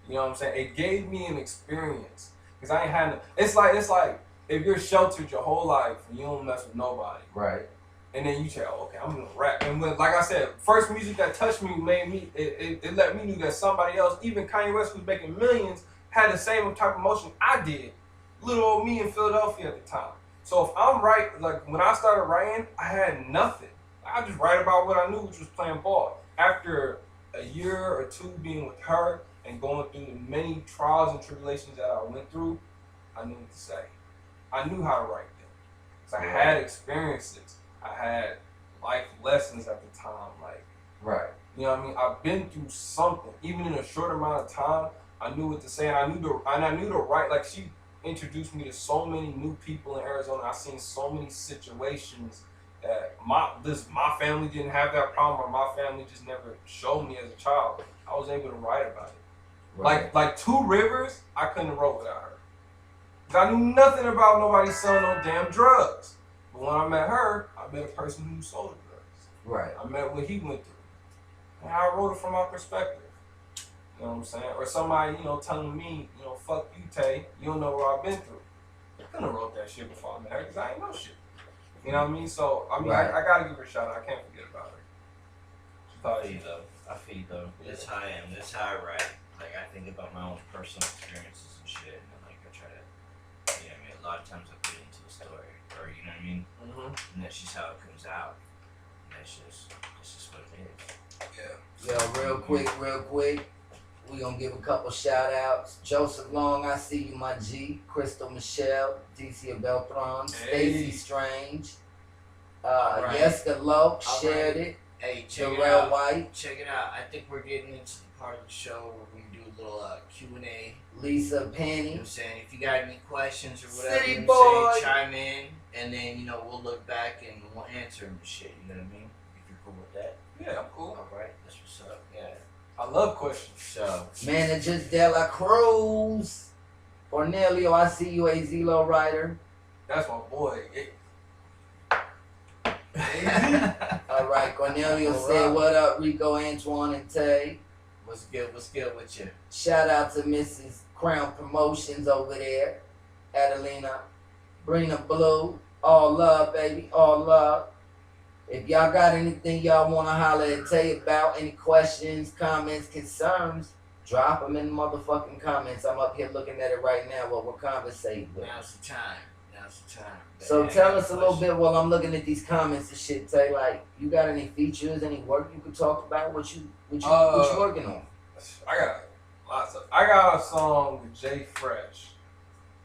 You know what I'm saying? It gave me an experience. Cause I ain't had no, it's like if you're sheltered your whole life and you don't mess with nobody. Right. And then you say, okay, I'm gonna rap. And when, like I said, first music that touched me made me, it let me know that somebody else, even Kanye West, who's making millions, had the same type of emotion I did. Little old me in Philadelphia at the time. So if I'm right, like when I started writing, I had nothing. I just write about what I knew, which was playing ball. After a year or two being with her and going through the many trials and tribulations that I went through, I knew what to say. I knew how to write them. Because I had experiences. I had life lessons at the time. Like, right. You know what I mean? I've been through something. Even in a short amount of time, I knew what to say. And I knew to write. Like, she introduced me to so many new people in Arizona. I've seen so many situations that my family didn't have that problem, or my family just never showed me as a child. I was able to write about it. Right. Like Two Rivers, I couldn't have wrote without her. I knew nothing about nobody's selling no damn drugs. But when I met her, I met a person who sold drugs. Right. I met what he went through. And I wrote it from my perspective. You know what I'm saying? Or somebody, telling me, fuck you, Tay. You don't know what I've been through. couldn't have wrote that shit before I met her because I ain't know shit. You know what I mean? So, I mean, Right. I gotta give her a shout out. I can't forget about her. I feel though. That's how I am. That's how I write. Like, I think about my own personal experiences and shit. And, like, I try to, you know what I mean? A lot of times I put it into a story. Or, you know what I mean? Mm-hmm. And that's just how it comes out. And that's just what it is. Yeah. Yo, real quick. We gonna give a couple shout outs. Joseph Long, I see you, my G. Crystal Michelle, DC Beltran, Stacy Strange, Right. Yeska Lowe, All shared right. it. Hey, check it Jarrell out. White, Check it out. I think we're getting into the part of the show where we can do a little Q&A. Lisa You know what Penny, I'm saying? If you got any questions or whatever, City you know what I'm boy. saying, chime in. And then, you know, we'll look back and we'll answer them and shit. You know what I mean? If you're cool with that. Yeah, I'm cool. All right. That's what's up. Yeah. I love questions. So, Manager Dela Cruz, Cornelio, I see you, a Zelo writer. That's my boy. All right, Cornelio All said, right. "What up, Rico, Antoine, and Tay?" what's good? What's good with you? Shout out to Mrs. Crown Promotions over there, Adelina, Brina Blue. All love, baby, all love. If y'all got anything y'all want to holler at Tay about, any questions, comments, concerns, drop them in the motherfucking comments. I'm up here looking at it right now while we're conversating with. Now's the time. Now's the time. So Yeah, tell I us a got little questions. bit while I'm looking at these comments and shit. Tay, like, you got any features, any work you could talk about? What you working on? I got lots of. I got a song with Jay Fresh.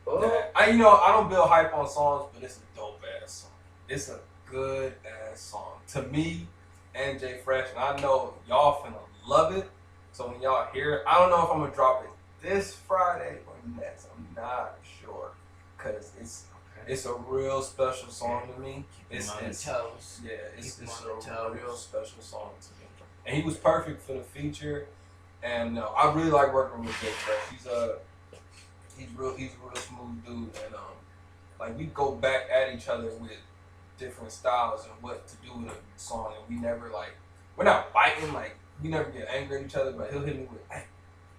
Oh, That, I don't build hype on songs, but it's a dope ass song. It's a good ass song to me and Jay Fresh, and I know y'all finna love it. So when y'all hear it, I don't know if I'm gonna drop it this Friday or next. I'm not sure, cause it's a real special song to me. Keep them on the toes. Yeah, it's Keep 'em on the a toes. real special song to me. And he was perfect for the feature. And I really like working with Jay Fresh. He's a real smooth dude. And like we go back at each other with different styles and what to do with a song. And we're not fighting. Like we never get angry at each other. But he'll hit me with, hey,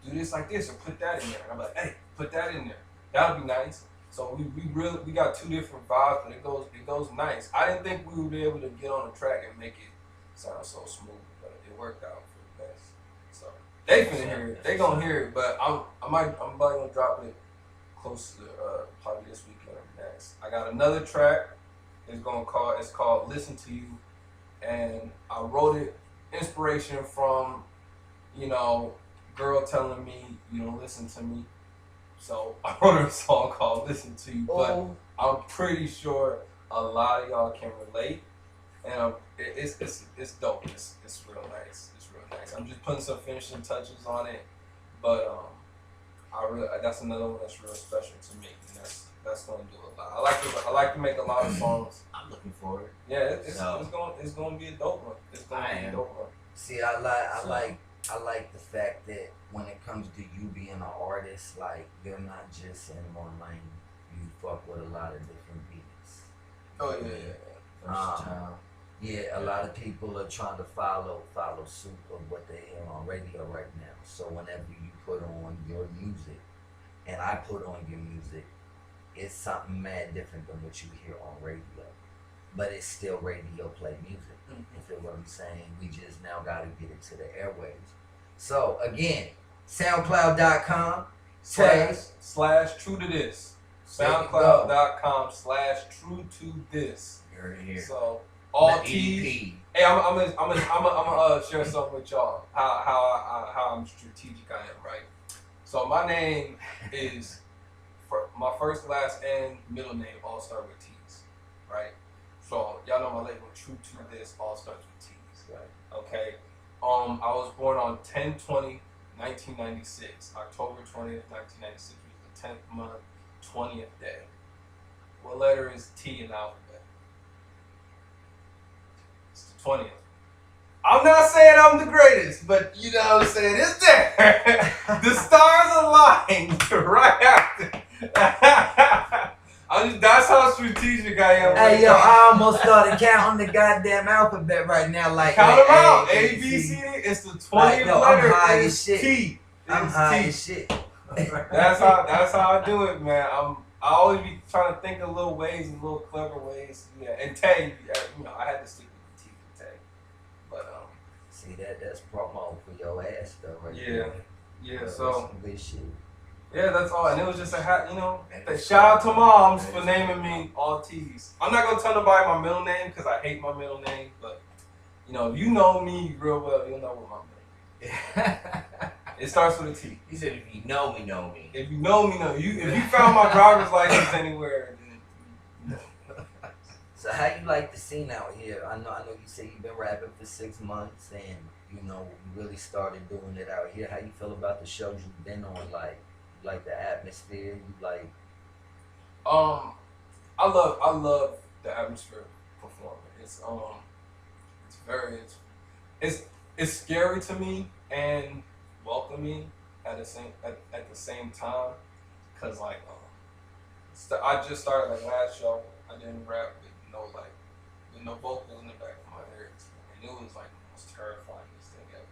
do this like this or put that in there. And I'm like, hey, put that in there. That'll be nice. So we got two different vibes, but it goes nice. I didn't think we would be able to get on the track and make it sound so smooth, but it worked out for the best. So they finna hear it. They gonna hear it, but I'm probably gonna drop it close to probably this weekend or next. I got another track. It's called "Listen to You," and I wrote it inspiration from girl telling me you don't listen to me. So I wrote a song called "Listen to You," but I'm pretty sure a lot of y'all can relate, and it's dope. It's real nice. It's real nice. I'm just putting some finishing touches on it, but that's another one that's real special to me, and that's gonna do a lot. I like to make a lot of songs. I'm looking forward. Yeah, it's gonna be a dope one. It's gonna be a dope one. see, I like the fact that when it comes to you being an artist, like you're not just in one lane. You fuck with a lot of different beats. Oh yeah. Yeah, a lot of people are trying to follow suit of what they hear on radio right now. So whenever you put on your music, and I put on your music, it's something mad different than what you hear on radio. But it's still radio play music. Mm-hmm. You feel what I'm saying? We just now got to get it to the airwaves. So again, SoundCloud.com / true to this. SoundCloud.com / true to this. You heard it here. So all The T's. EP. Hey, I'm gonna share something with y'all. How I'm strategic I am, right? So my name is my first, last, and middle name all start with T's, right? So y'all know my label, True to This, all starts with T's, right? Okay. I was born on 10/20/1996, October 20th, 1996 was the 10th month, 20th day. What letter is T in the alphabet? It's the 20th. I'm not saying I'm the greatest, but you know what I'm saying? It's there. The stars aligned right after. That's how strategic I am. Hey yo, I almost started counting the goddamn alphabet right now. Like count them out. A, A, B, C, D. It's the 20th Like, yo, I'm letter. high It's as shit. T. I'm It's high T. as shit. That's how I do it, man. I always be trying to think of little ways and little clever ways. Yeah, and Tay, I had to stick with the T for Tay. But see that's promo for your ass though, right? Yeah, there. yeah. That's So some good shit. yeah, that's all. And it was just shout out to moms for naming me all T's. I'm not gonna tell nobody my middle name because I hate my middle name. But if you know me real well, you'll know what my middle name is. It starts with a T. He said, "If you know me, know me." If you know me, know you. If you found my driver's license anywhere, then So how you like the scene out here? I know you say you've been rapping for 6 months and you really started doing it out here. How you feel about the shows you've been on? Like the atmosphere? You like I love the atmosphere of performing. It's scary to me and welcoming at the same time, cause I just started last show. I didn't rap with no vocals in the back of my ears, and it was the most terrifying thing ever.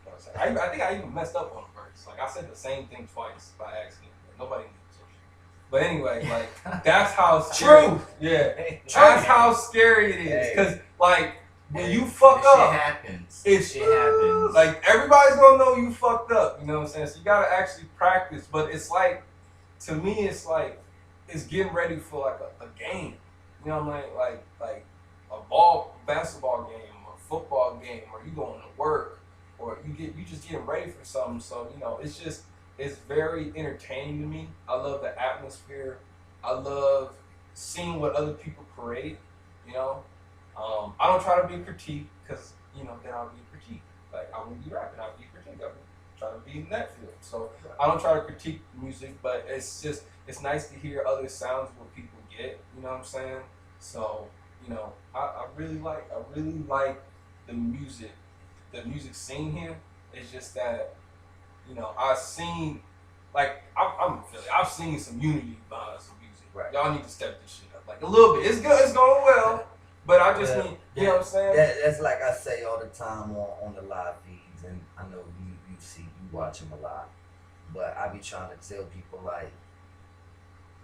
You know what I'm saying? I think I even messed up on the verse. I said the same thing twice by accident. Nobody knew. But anyway, that's how scary. True. Yeah, that's how scary it is. Cause when you fuck up, shit happens. Shit happens. Everybody's gonna know you fucked up. You know what I'm saying? So you gotta actually practice. But it's to me, it's getting ready for a game. You know what I mean? Like a basketball game, or a football game, or you going to work, or you just getting ready for something. So it's very entertaining to me. I love the atmosphere. I love seeing what other people create. I don't try to be critiqued because then I'll be critiqued. I won't be rapping. I'll be critiqued. I'll try to be in that field. So I don't try to critique music, but it's nice to hear other sounds what people get. You know what I'm saying? So I really like the music scene here. It's just that I've seen I'm in Philly. I've seen some unity behind some music. Right. Y'all need to step this shit up a little bit. It's good. It's going well. But I just need, you know what I'm saying? That's like I say all the time on the live feeds, and I know you watch them a lot. But I be trying to tell people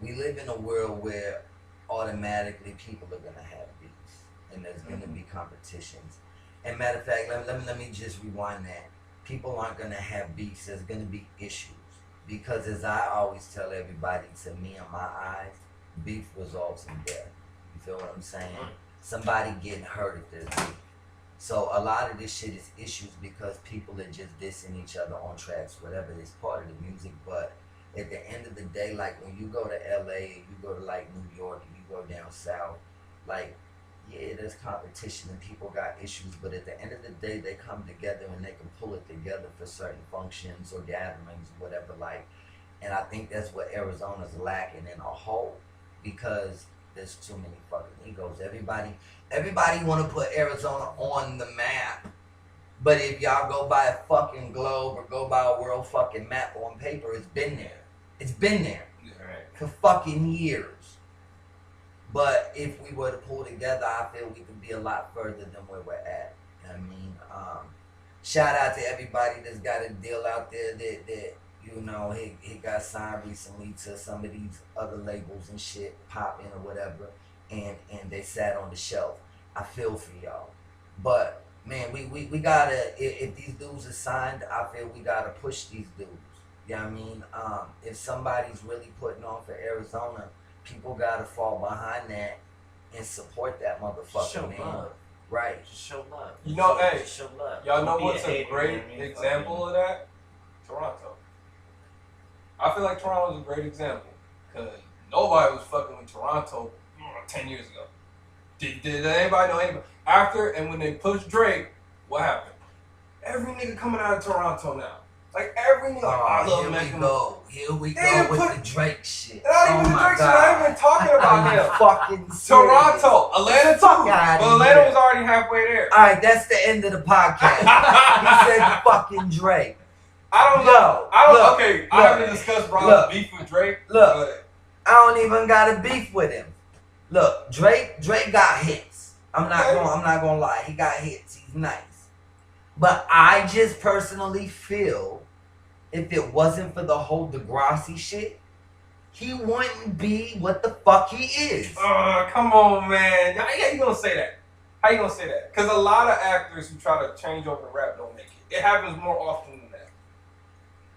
we live in a world where automatically people are gonna have beefs, and there's gonna be competitions. And matter of fact, let me just rewind that. People aren't gonna have beefs. There's gonna be issues, because as I always tell everybody, to me in my eyes, beef results in death. You feel what I'm saying? Somebody getting hurt if there's beef. So a lot of this shit is issues because people are just dissing each other on tracks, whatever. It's part of the music. But at the end of the day, when you go to LA, you go to New York, and you go down south, yeah, there's competition and people got issues, but at the end of the day, they come together and they can pull it together for certain functions or gatherings, whatever. And I think that's what Arizona's lacking in a whole, because there's too many fucking egos. Everybody want to put Arizona on the map, but if y'all go by a fucking globe or go by a world fucking map on paper, it's been there. It's been there for fucking years. But if we were to pull together, I feel we could be a lot further than where we're at. I mean, shout out to everybody that's got a deal out there that he got signed recently to some of these other labels and shit, popping or whatever, and they sat on the shelf. I feel for y'all. But man, we gotta, if these dudes are signed, I feel we gotta push these dudes. You know what I mean? If somebody's really putting on for Arizona, people gotta fall behind that and support that motherfucker, show man. love. Right. Just show love. Show love. Y'all know Don't be what's a hater, great you know what I mean? example of that? Toronto. I feel like Toronto's a great example because nobody was fucking with Toronto 10 years ago. Did anybody know anybody? After and when they pushed Drake, what happened? Every nigga coming out of Toronto now. Every nigga, I love Mac. Here we go with the Drake shit. Not even the Drake shit. I ain't even talking about him. Fucking Toronto, Atlanta too. Well, Atlanta was already halfway there. All right, that's the end of the podcast. He said fucking Drake. I don't know. I haven't discussed Bron's beef with Drake. I don't even got a beef with him. Look, Drake got hits. I'm not gonna lie. He got hits. He's nice. But I just personally feel if it wasn't for the whole Degrassi shit, he wouldn't be what the fuck he is. Come on, man. How you gonna say that? How you gonna say that? Because a lot of actors who try to change over to rap don't make it. It happens more often than that.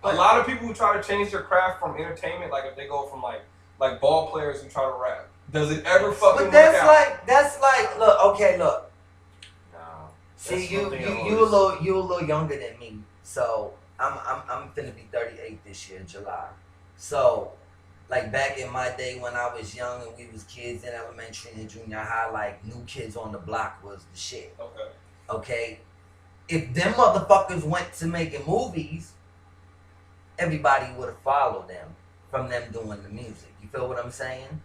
A lot of people who try to change their craft from entertainment, like if they go from like ball players who try to rap, does it ever fucking But work out? that's like look. No. See, you a little younger than me, so I'm finna be 38 this year, July. So, like back in my day when I was young and we was kids in elementary and junior high, like New Kids on the Block was the shit. Okay. If them motherfuckers went to making movies, everybody would have followed them from them doing the music. You feel what I'm saying?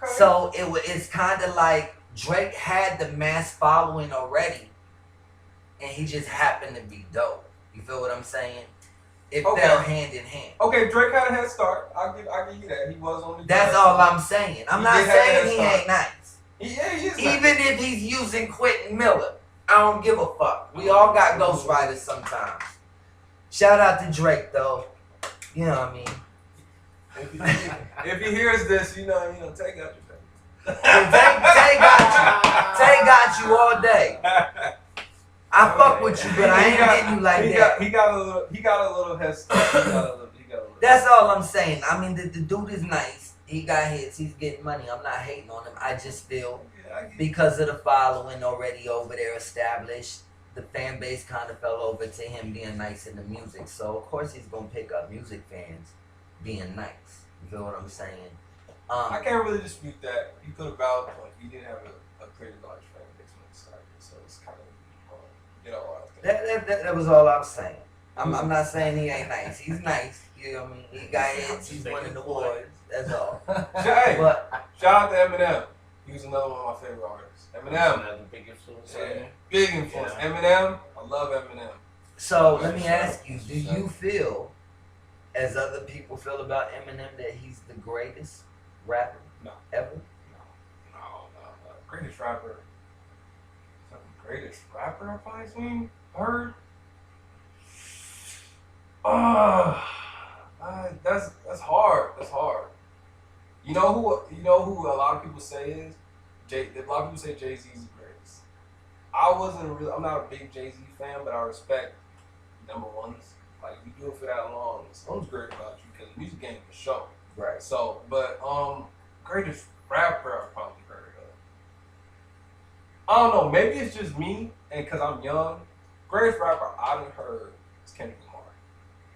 Okay. So it's kind of like Drake had the mass following already, and he just happened to be dope. You feel what I'm saying? It fell hand in hand. Okay, Drake had a head start. I'll give you that. He was on the. That's all I'm saying. I'm not saying he ain't nice. Yeah, he is. Even if he's using Quentin Miller, I don't give a fuck. We all got ghostwriters sometimes. Shout out to Drake though. You know what I mean? If he hears this, you know, Tay got your face. Tay got you all day. I fuck with you, but I ain't getting you like that. He got a little head start. He got a little. That's all I'm saying. I mean, the dude is nice. He got hits. He's getting money. I'm not hating on him. I just feel because of the following already over there established, the fan base kind of fell over to him being nice in the music. So, of course, he's going to pick up music fans being nice. You feel what I'm saying? I can't really dispute that. You could have vouched, but he did have a pretty large fan base when he started. So, it's kind of, That was all I was saying. I'm not saying he ain't nice. He's nice. You know what I mean? He got hits. He's winning awards. That's all. But shout out to Eminem. He was another one of my favorite artists. Eminem. Another big influence. Yeah. Big influence. Yeah. Eminem. I love Eminem. So let me ask you: do you feel, as other people feel about Eminem, that he's the greatest rapper ever? No. Greatest rapper. The greatest rapper I've probably seen, heard. That's hard. That's hard. You know who a lot of people say is a lot of people say Jay-Z is the greatest. I'm not a big Jay-Z fan, but I respect number ones. Like you do it for that long, something's great about you because the music game for sure. Right. So, but greatest rapper I've probably heard of. I don't know. Maybe it's just me, and because I'm young. Greatest rapper I done heard is Kendrick Lamar.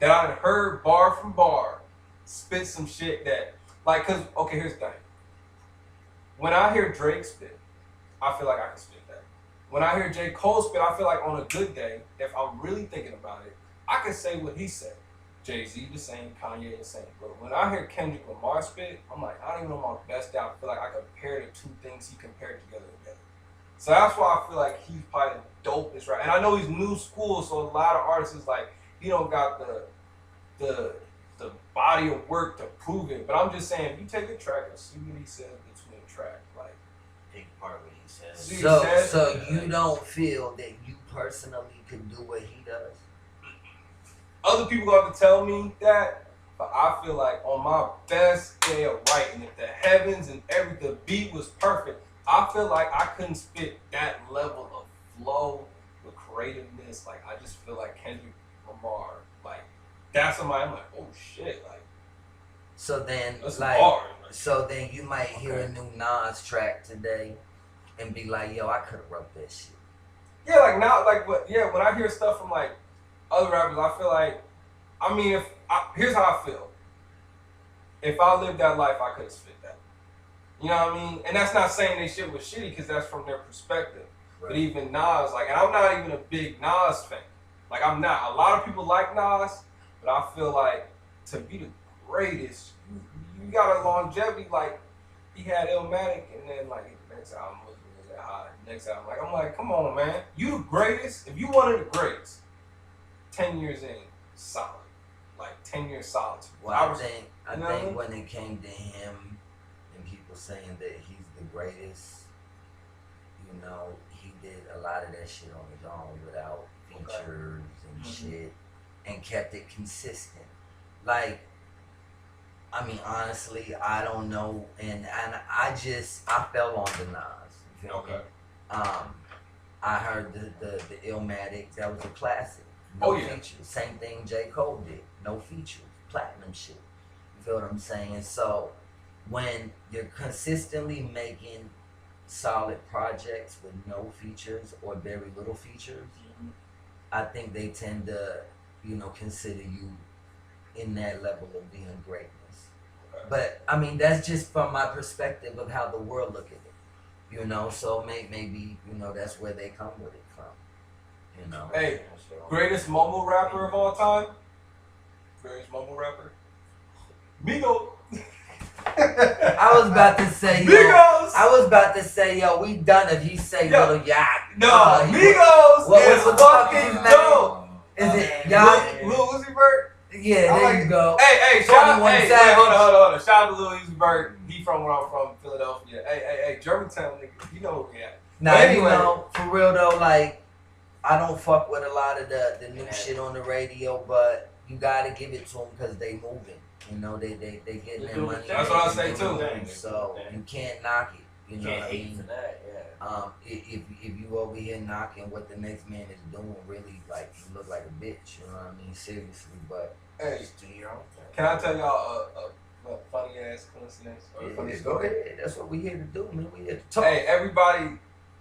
That I done heard bar from bar, spit some shit that, like, cause okay, here's the thing. When I hear Drake spit, I feel like I can spit that. When I hear J. Cole spit, I feel like on a good day, if I'm really thinking about it, I can say what he said. Jay-Z the same, Kanye the same. But when I hear Kendrick Lamar spit, I'm like, I don't even know my best out. I feel like I compare the two things he compared together. So that's why I feel like he's probably the dopest, right? And I know he's new school, so a lot of artists is like, he don't got the body of work to prove it. But I'm just saying, if you take a track and see what he says between track, like big part of what he says. So you don't feel that you personally can do what he does? Other people have to tell me that, but I feel like on my best day of writing, if the heavens and the beat was perfect, I feel like I couldn't spit that level of flow with creativeness. Like I just feel like Kendrick Lamar, like that's somebody I'm like, oh shit, like. So then, that's like, hard. so then you might hear a new Nas track today, and be like, yo, I could have wrote that shit. Yeah, like now, like what? Yeah, when I hear stuff from like other rappers, I feel like, I mean, here's how I feel. If I lived that life, I could have spit that. You know what I mean? And that's not saying they shit was shitty because that's from their perspective. Right. But even Nas, like, and I'm not even a big Nas fan. Like, I'm not. A lot of people like Nas, but I feel like to be the greatest, you got a longevity. Like, he had Illmatic, and then, like, the next album was that high. Next album, like, I'm like, come on, man. You the greatest. If you one of the greatest, 10 years in, solid. Like, 10 years solid. Well, I think when it came to him, people saying that he's the greatest, you know, he did a lot of that shit on his own without features and shit, and kept it consistent. Like, I mean, honestly, I don't know, and I fell on the Nas. You feel me? I heard the Illmatic. That was a classic. No features. Same thing J. Cole did. No features. Platinum shit. You feel what I'm saying? So when you're consistently making solid projects with no features or very little features, I think they tend to, consider you in that level of being greatness. But I mean, that's just from my perspective of how the world look at it. So maybe that's where they come with it from. Hey, greatest mumble rapper of all time. Greatest mumble rapper. Migo. I was about to say, yo, we done if you say little Yacht. No, Migos is fucking dope. Is it Yacht? Lil Uzi Vert? Yeah, there you go. Hey, shout out. Shout out to Lil Uzi Vert. He from where I'm from, Philadelphia. Hey, Germantown nigga. You know where we at. Now, anyway, for real though, like, I don't fuck with a lot of the new shit on the radio, but you gotta give it to them because they moving. They getting their money. That's what I say too. So you can't knock it. You know what I mean? For that, yeah. If you over here knocking what the next man is doing, really, like, you look like a bitch. You know what I mean? Seriously, but hey, can I tell y'all a funny ass coincidence? Or funny story? Go ahead. That's what we here to do, man. We here to talk. Hey, everybody.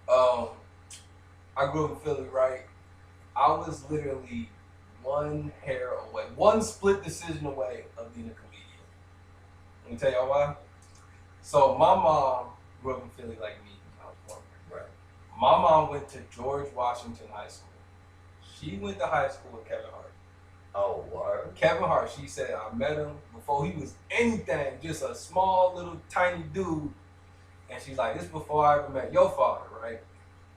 I grew up in Philly, right? I was literally one hair away, one split decision away of being a comedian. Let me tell y'all why. So my mom grew up in Philly like me, California. Right. My mom went to George Washington High School. She went to high school with Kevin Hart. Oh, word. Kevin Hart, she said, I met him before he was anything, just a small little tiny dude. And she's like, this is before I ever met your father, right?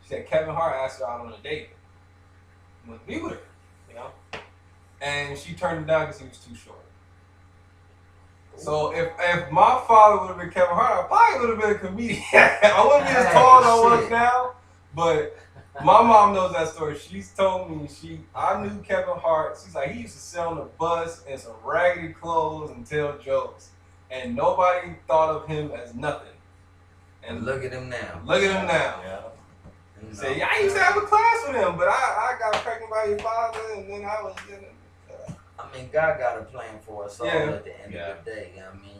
She said, Kevin Hart asked her out on a date. He wanted to be with her, And she turned him down because he was too short. So if my father would have been Kevin Hart, I probably would have been a comedian. I wouldn't be as tall as I was now, but my mom knows that story. She's told me I knew Kevin Hart. She's like, he used to sit on the bus in some raggedy clothes and tell jokes, and nobody thought of him as nothing. And look at him now. Yeah. He said, yeah, I used to have a class with him, but I got pregnant by your father, and then I was in it. I mean, God got a plan for us all at the end of the day. I mean,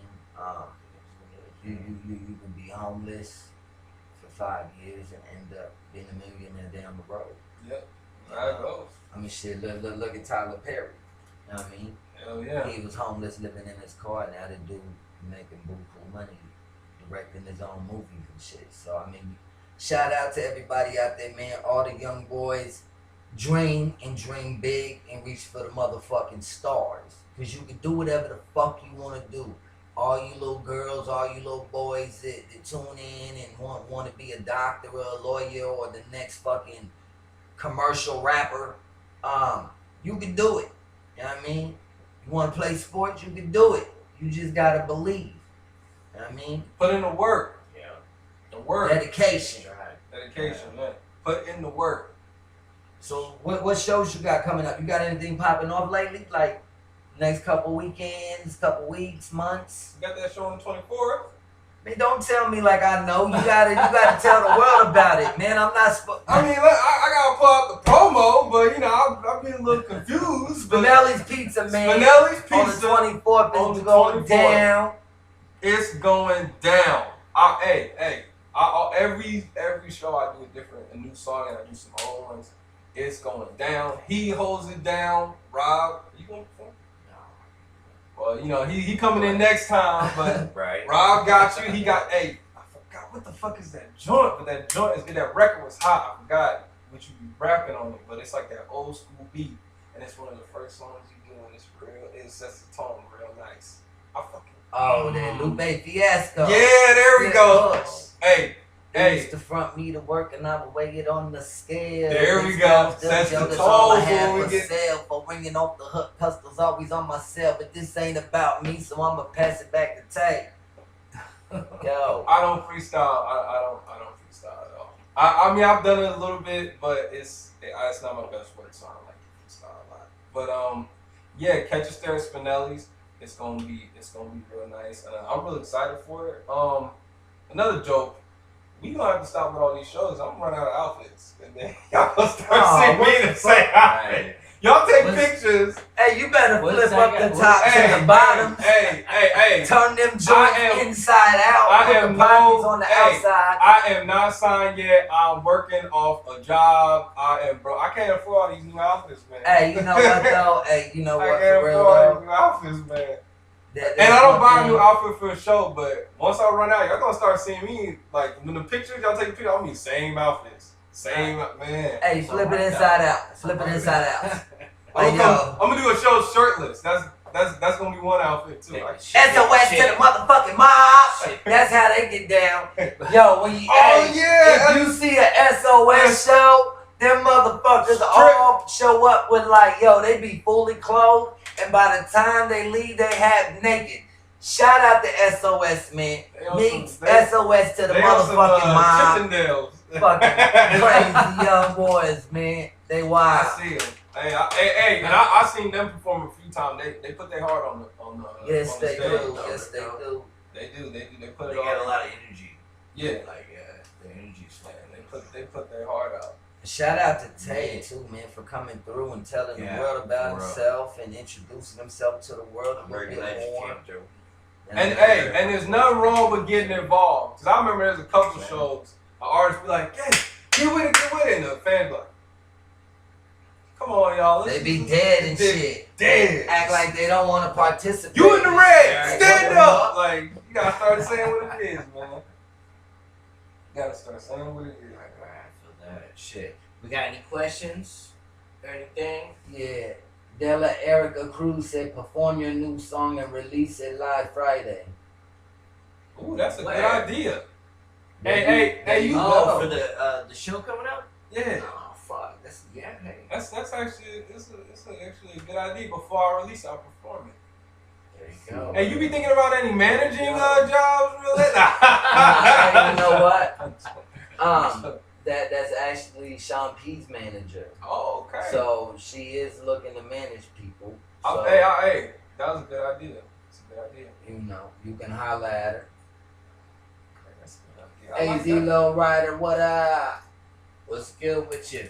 you can be homeless for 5 years and end up being a millionaire down the road. Yep, there it goes. I mean, shit, look at Tyler Perry. You know what I mean? Hell yeah. He was homeless living in his car, now the dude making buku money, directing his own movies and shit. So, I mean, shout out to everybody out there, man. All the young boys, dream and dream big and reach for the motherfucking stars. Because you can do whatever the fuck you want to do. All you little girls, all you little boys that tune in and want to be a doctor or a lawyer or the next fucking commercial rapper, you can do it. You know what I mean? You want to play sports, you can do it. You just got to believe. You know what I mean? Put in the work. Yeah. The work. Dedication. Dedication, man. Put in the work. So what shows you got coming up? You got anything popping off lately? Like next couple weekends, couple weeks, months? You got that show on the 24th? Man, don't tell me like I know. You gotta tell the world about it, man. I'm not supposed. I mean, I gotta pull out the promo, but I'm being a little confused. Spinelli's Pizza, man. Spinelli's Pizza on the 24th is going down. It's going down. Every show I do a new song and I do some old ones. It's going down. He holds it down. Rob, are you going to perform? No. Well, he coming in next time, but right. Rob got you. He got, I forgot what the fuck is that joint? But that record was hot. I forgot what you be rapping on it, but it's like that old school beat, and it's one of the first songs you do, and it's real. It sets the tone real nice. That Lupe Fiasco. Yeah, there we go. Hey. They used to front me to work and I would weigh it on the scale. There we go. That's the toll all I have for sale for ringing off the hook. Customers always on my cell, but this ain't about me, so I'ma pass it back to Tay. Yo, I don't freestyle. I don't freestyle at all. I mean, I've done it a little bit, but it's not my best work, so I don't like to freestyle a lot. But catch us there at Spinelli's. it's gonna be real nice. I'm really excited for it. Another joke. We gonna have to stop with all these shows. I'm gonna run out of outfits, and then y'all gonna start seeing me in the same outfit. Y'all take pictures. Hey, you better flip up the top to the bottom. Hey. Turn them joints inside out. I am on the outside. I am not signed yet. I'm working off a job. I can't afford all these new outfits, man. Hey, you know what though? Hey, you know what? I can't afford all these new outfits, man. And I don't buy a new outfit for a show, but once I run out, y'all gonna start seeing me like when the pictures y'all take a picture. I mean, same outfits, same man. Hey, flip it inside out. Flip it inside out. I'm gonna do a show shirtless. That's gonna be one outfit too. SOS to the motherfucking mob. That's how they get down. Yo, when you if you see a SOS show, them motherfuckers all show up with like, yo, they be fully clothed, and by the time they leave, they half naked. Shout out to SOS, man. Means SOS to the motherfucking mob. Fucking crazy young boys, man. They wild. I see them. Hey, and I seen them perform a few times. They put their heart on the yes, on the they stage. do. Yes, they do. They do. They put They it got on. a lot of energy. Yeah, Like the energy's flat. they put their heart out. Shout out to Tay too, man, for coming through and telling the world about himself and introducing himself to the world. I'm very glad you came through. And there's nothing wrong with getting involved. Cause I remember there's a couple shows, an artist be like, "Hey, get with it," and the fans like, "Come on, y'all." They be dead and shit. Dead. Act like they don't want to participate. You in the red. Stand up. Like you gotta start saying what it is, man. You gotta start saying what it is. I feel that shit. We got any questions or anything? Yeah. Della Erica Cruz said, perform your new song and release it live Friday. Ooh, that's a good idea. Hey, you know for the show coming up? Yeah. Oh fuck, hey. That's actually it's actually a good idea. Before I release, I'll perform it. There you go. Hey, you be thinking about any managing jobs, really? You know what? That's actually Sean P's manager. Oh, okay. So she is looking to manage people. So, hey, that was a good idea. It's a good idea. You know, you can holler at her. Okay, that's a good idea. Hey, Z-Lo Rider, what up? What's good with you?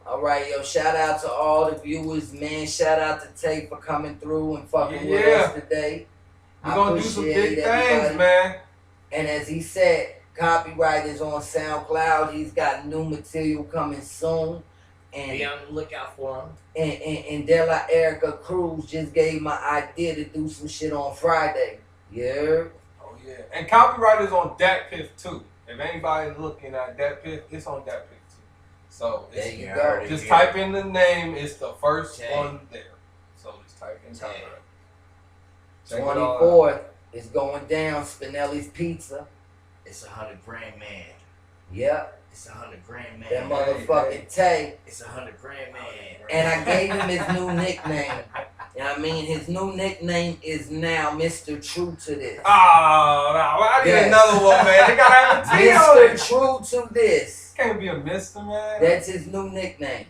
All right, yo, shout out to all the viewers, man. Shout out to Tay for coming through and fucking with us today. We're going to do some big things, man. And as he said, Copyright is on SoundCloud. He's got new material coming soon. And be on the lookout for him. And Della Erica Cruz just gave my idea to do some shit on Friday. Yeah. Oh yeah. And Copyright is on Dat Piff too. If anybody's looking at Dat Piff, it's on Dat Piff too. So there you go. Just type in the name. It's the first one there. So just type in Copyright. 24th is going down. Spinelli's Pizza. It's $100 grand, man. Yep. It's $100 grand, man. That motherfucking Tay. It's $100 grand, man. And I gave him his new nickname. You know what I mean? His new nickname is now Mr. True to This. Oh, no. I need another one, man. They gotta have a T on it. Mr. True to This. Can't be a Mr., man. That's his new nickname.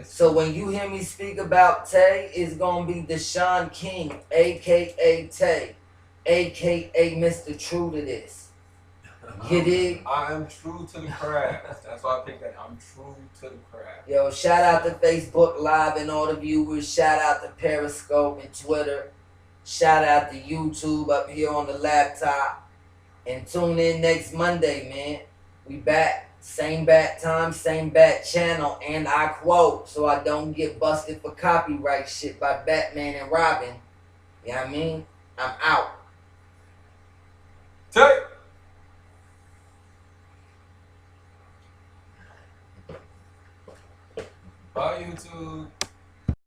So when you hear me speak about Tay, it's gonna be Deshon King, aka Tay, aka Mr. True to This. You dig? I am true to the craft. That's why I picked that. I'm true to the craft. Yo, shout out to Facebook Live and all the viewers. Shout out to Periscope and Twitter. Shout out to YouTube up here on the laptop. And tune in next Monday, man. We back. Same bat time, same bat channel. And I quote, so I don't get busted for copyright shit by Batman and Robin. You know what I mean? I'm out. Take. Bye, YouTube.